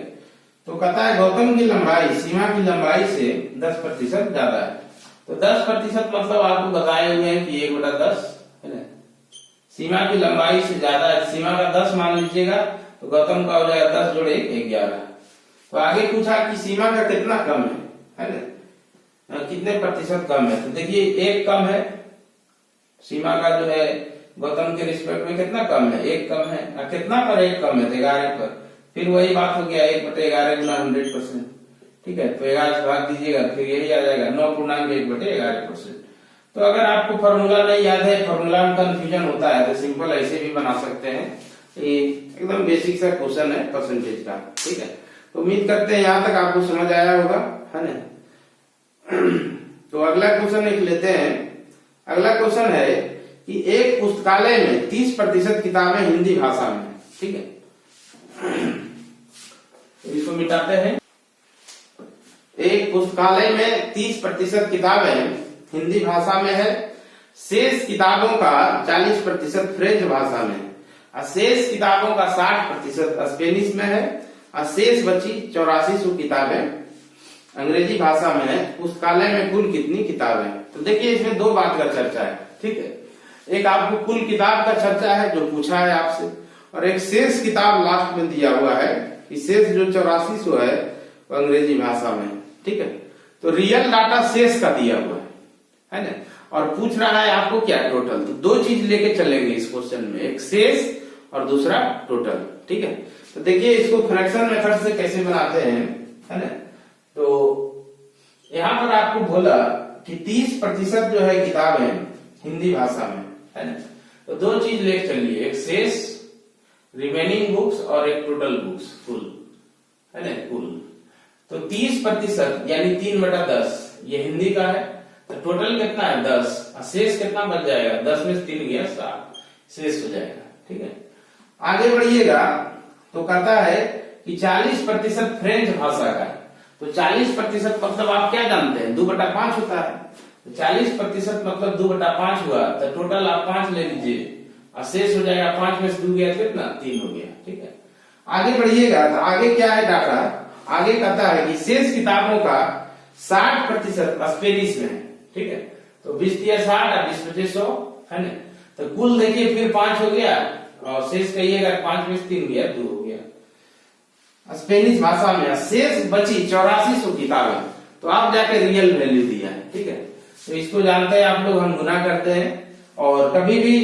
[SPEAKER 1] तो कहता है गौतम की लंबाई सीमा की लंबाई से 10% ज्यादा है, तो 10% मतलब आपको बताए हुए हैं कि 1/10 है ना। सीमा की लंबाई से ज्यादा है, सीमा का 10 मान लीजिएगा तो गौतम का हो जाएगा 10 जोड़े 11। तो आगे पूछा कि सीमा का कितना कम है ना, कितने प्रतिशत कम है। तो देखिए 1 कम है, सीमा का जो है गौतम के रिस्पेक्ट में कितना कम है, 1 कम है। और कितना पर 1 कम है, तो 11 पर। फिर वही बात हो गया 1/11 गुना 100%। ठीक है, तो 11 से भाग दीजिएगा, फिर यही आ जाएगा 9.1/11%। तो अगर आपको फॉर्मूला नहीं याद है, फॉर्मूला में कंफ्यूजन होता है, तो सिंपल ऐसे भी बना सकते हैं। ये एकदम बेसिक सा क्वेश्चन है परसेंटेज का। ठीक है, तो उम्मीद करते हैं यहाँ तक आपको समझ आया होगा, है ना। तो अगला क्वेश्चन एक लेते हैं। अगला क्वेश्चन है कि एक पुस्तकालय में 30% किताबें हिंदी भाषा में। ठीक है, तो इसको मिटाते हैं। एक पुस्तकालय में 30% किताबें हिंदी भाषा में है, शेष किताबों का 40% फ्रेंच भाषा में, और शेष किताबों का 60% स्पेनिश में है, और शेष बची 8400 किताबें अंग्रेजी भाषा में है। पुस्तकालय में कुल कितनी किताबें। तो देखिए इसमें 2 बात का चर्चा है। ठीक है, एक आपको कुल किताब का चर्चा है जो पूछा है आपसे, और एक शेष किताब लास्ट में दिया हुआ है कि शेष जो 8400 है वो अंग्रेजी भाषा में। ठीक है, तो रियल डाटा शेष का दिया हुआ है ना, और पूछ रहा है आपको क्या टोटल। तो 2 चीज लेके चलेंगे इस क्वेश्चन में, एक शेष और दूसरा टोटल। ठीक है, तो देखिए इसको फ्रैक्शन मेथड से कैसे बनाते हैं, है ना। तो यहाँ पर आपको बोला कि 30% जो है किताबें हिंदी भाषा में, है ना। तो 2 चीज लेके चलिए, एक शेष रिमेनिंग बुक्स और एक टोटल बुक्स कुल, है ना, कुल। तो 30% यानी 3/10 ये हिंदी का है, तो टोटल कितना है 10, और शेष कितना बच जाएगा, 10 में से 3 गया 7, शेष हो जाएगा। ठीक है, आगे बढ़िएगा तो कहता है कि 40% फ्रेंच भाषा का है। तो 40% मतलब आप क्या जानते हैं 2/5 होता है, तो 40% मतलब 2/5 हुआ, तो टोटल आप 5 ले लीजिए और शेष हो जाएगा 5 में से 2 गया कितना 3 हो गया। ठीक है, आगे बढ़िएगा तो आगे क्या है डाटा, आगे कहता है कि शेष किताबों का 60% स्पेनिश में है। ठीक है, तो 20 × 60 और 20 × 100 है ना। तो कुल देखिए फिर 5 हो गया और शेष कहिएगा 5 में से 3 गया 2 हो गया। स्पेनिश भाषा में शेष बची 8400 किताबें, तो आप जाके रियल वैल्यू दिया है, ठीक है। तो इसको जानते हैं आप लोग, हम गुना करते हैं और कभी भी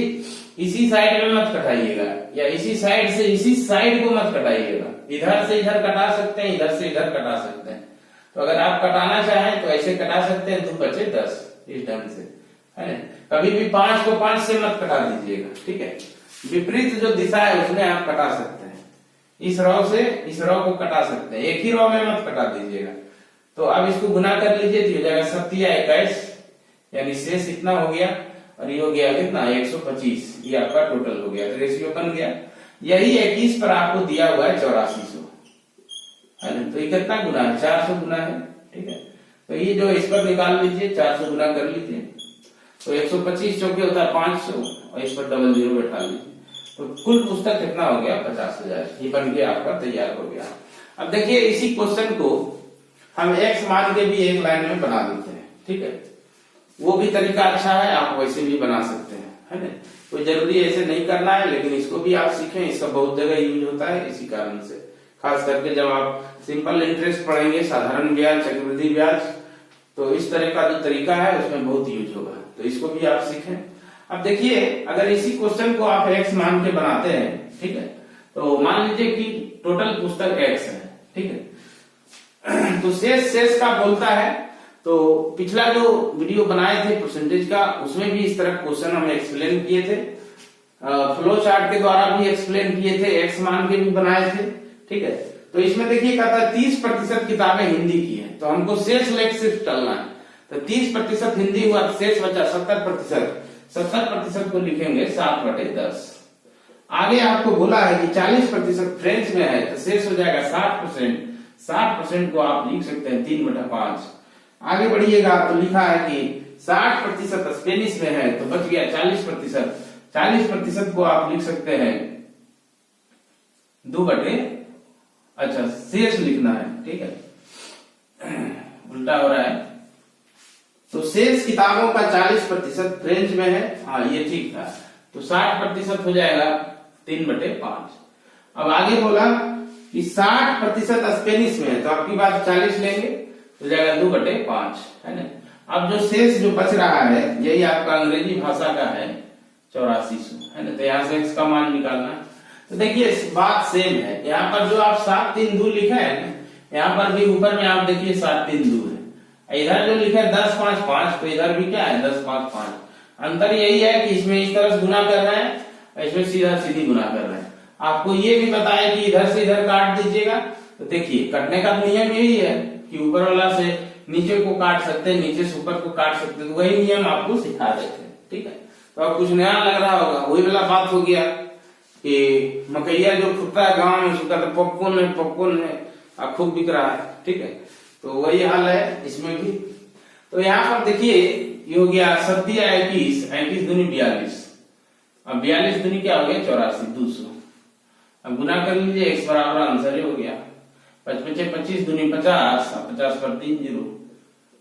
[SPEAKER 1] इसी साइड में मत कटाइएगा या इसी साइड से इसी साइड को मत कटाइएगा। इधर से इधर कटा सकते हैं, इधर से इधर कटा सकते हैं। तो अगर आप कटाना चाहें तो ऐसे कटा सकते हैं, 2 बचे 10 इस ढंग से, है ना। कभी भी 5 को 5 से मत कटा दीजिएगा, ठीक है। विपरीत जो दिशा है उसमें आप कटा सकते हैं, इस रॉ से इस रॉ को कटा सकते हैं, एक ही रॉ में मत कटा दीजिएगा। तो अब इसको गुना कर लीजिए तो हो जाएगा 7 या 21, यानी शेष इतना हो गया और ये हो गया कितना 125, ये आपका टोटल हो गया, तो रेशियो बन गया। यही 21 पर आपको दिया हुआ है 8400, है ना। तो ये कितना गुना है 400 गुना है, ठीक है। तो ये जो इस पर निकाल लीजिए, 400 गुना कर लीजिए तो 125 चौके होता है 500 और इस पर डबल 0 बैठा लीजिए, तो कुल पुस्तक कितना हो गया 50,000। ये बन के आपका तैयार हो गया। अब देखिए इसी क्वेश्चन को हम x मान के भी एक लाइन में बना देते हैं, ठीक है। वो भी तरीका अच्छा है, आप वैसे भी बना सकते हैं, है ना। कोई जरूरी ऐसे नहीं करना है, लेकिन इसको भी आप सीखें, इसका बहुत जगह यूज होता है इसी कारण से। खास करके जब आप सिंपल इंटरेस्ट पढ़ेंगे, साधारण ब्याज, चक्रवृद्धि ब्याज, तो इस तरह का जो तरीका है उसमें बहुत यूज होगा, तो इसको भी आप सीखें। अब देखिए अगर इसी क्वेश्चन को आप x मान के बनाते हैं, ठीक है, तो मान लीजिए कि टोटल पुस्तक x है, ठीक है। तो शेष का बोलता है, तो पिछला जो वीडियो बनाए थे परसेंटेज का, उसमें भी इस तरह क्वेश्चन हम एक्सप्लेन किए थे, फ्लो चार्ट के द्वारा भी एक्सप्लेन किए थे, x मान के भी बनाए थे, ठीक है। तो इसमें देखिए कहता है 30% किताबें हिंदी की है, तो हमको शेष लेख सिर्फ चलना है। तो 30% हिंदी हुआ, शेष बचा 70%, 70% को लिखेंगे 7/10। आगे आपको बोला है कि 40% फ्रेंच में है, तो शेष हो जाएगा 60%, 60% को आप लिख सकते हैं 3/5। आगे बढ़िएगा तो लिखा है कि 60% स्पेनिश में है, तो बच गया 40%, 40% को आप लिख सकते हैं 2/, अच्छा शेष लिखना है, ठीक है, उल्टा हो रहा है। तो शेष किताबों का 40% फ्रेंच में है, हाँ ये ठीक था, तो 60% हो जाएगा 3/5। अब आगे बोला कि 60% स्पेनिश में है, तो आपकी बात 40 लेंगे तो जाएगा 2/5, है ना। अब जो शेष जो बच रहा है यही आपका अंग्रेजी भाषा का है 8400, है ना। तो यहाँ से इसका मान निकालना है। तो देखिए बात सेम है, यहाँ पर जो आप 7 3 2 लिखा है ना, यहाँ पर भी ऊपर में आप देखिए 7 3 2 है, इधर जो लिखा है 10 5 5, तो इधर भी क्या है 10 5 5। अंतर यही है कि इसमें इस तरह से गुना कर रहे हैं, इसमें सीधा सीधी गुना कर रहे हैं। आपको ये भी बताया कि इधर से इधर काट दीजिएगा, तो देखिए कटने का नियम यही है कि ऊपर वाला से नीचे को काट सकते हैं, नीचे से ऊपर को काट सकते हैं, तो वही नियम आपको सिखा देते हैं, ठीक है। तो अब कुछ नया लग रहा होगा, वही वाला बात हो गया कि मकैया जो फुटता है गाँव में उसका तो पॉपकॉर्न है, खूब बिक रहा है, ठीक है। तो वही हाल है इसमें भी। तो यहाँ पर देखिए ये हो गया 7 या 21, 21 दूनी 42, अब 42 दूनी क्या हो गया 84 200। अब गुना कर लीजिए, x बराबर आंसर ही हो गया 55 25 दूनी 50, 50 पर 3 0।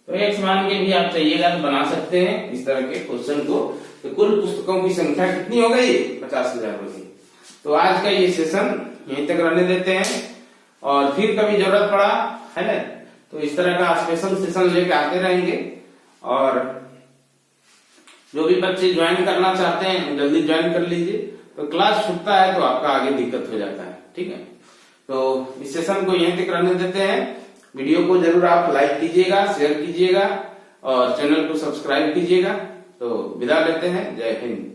[SPEAKER 1] तो x मान के भी आप चाहिएगा तो बना सकते हैं इस तरह के क्वेश्चन को। तो कुल पुस्तकों की संख्या कितनी हो गई 50,000 हो गई। तो आज का ये सेशन यहीं तक रहने देते हैं, और फिर कभी जरूरत पड़ा, है ना, तो इस तरह का स्पेशल सेशन लेके आते रहेंगे। और जो भी बच्चे ज्वाइन करना चाहते हैं जल्दी ज्वाइन कर लीजिए, तो क्लास छूटता है तो आपका आगे दिक्कत हो जाता है, ठीक है। तो इस सेशन को यहीं तक रहने देते हैं। वीडियो को जरूर आप लाइक कीजिएगा, शेयर कीजिएगा और चैनल को सब्सक्राइब कीजिएगा। तो विदा लेते हैं, जय हिंद।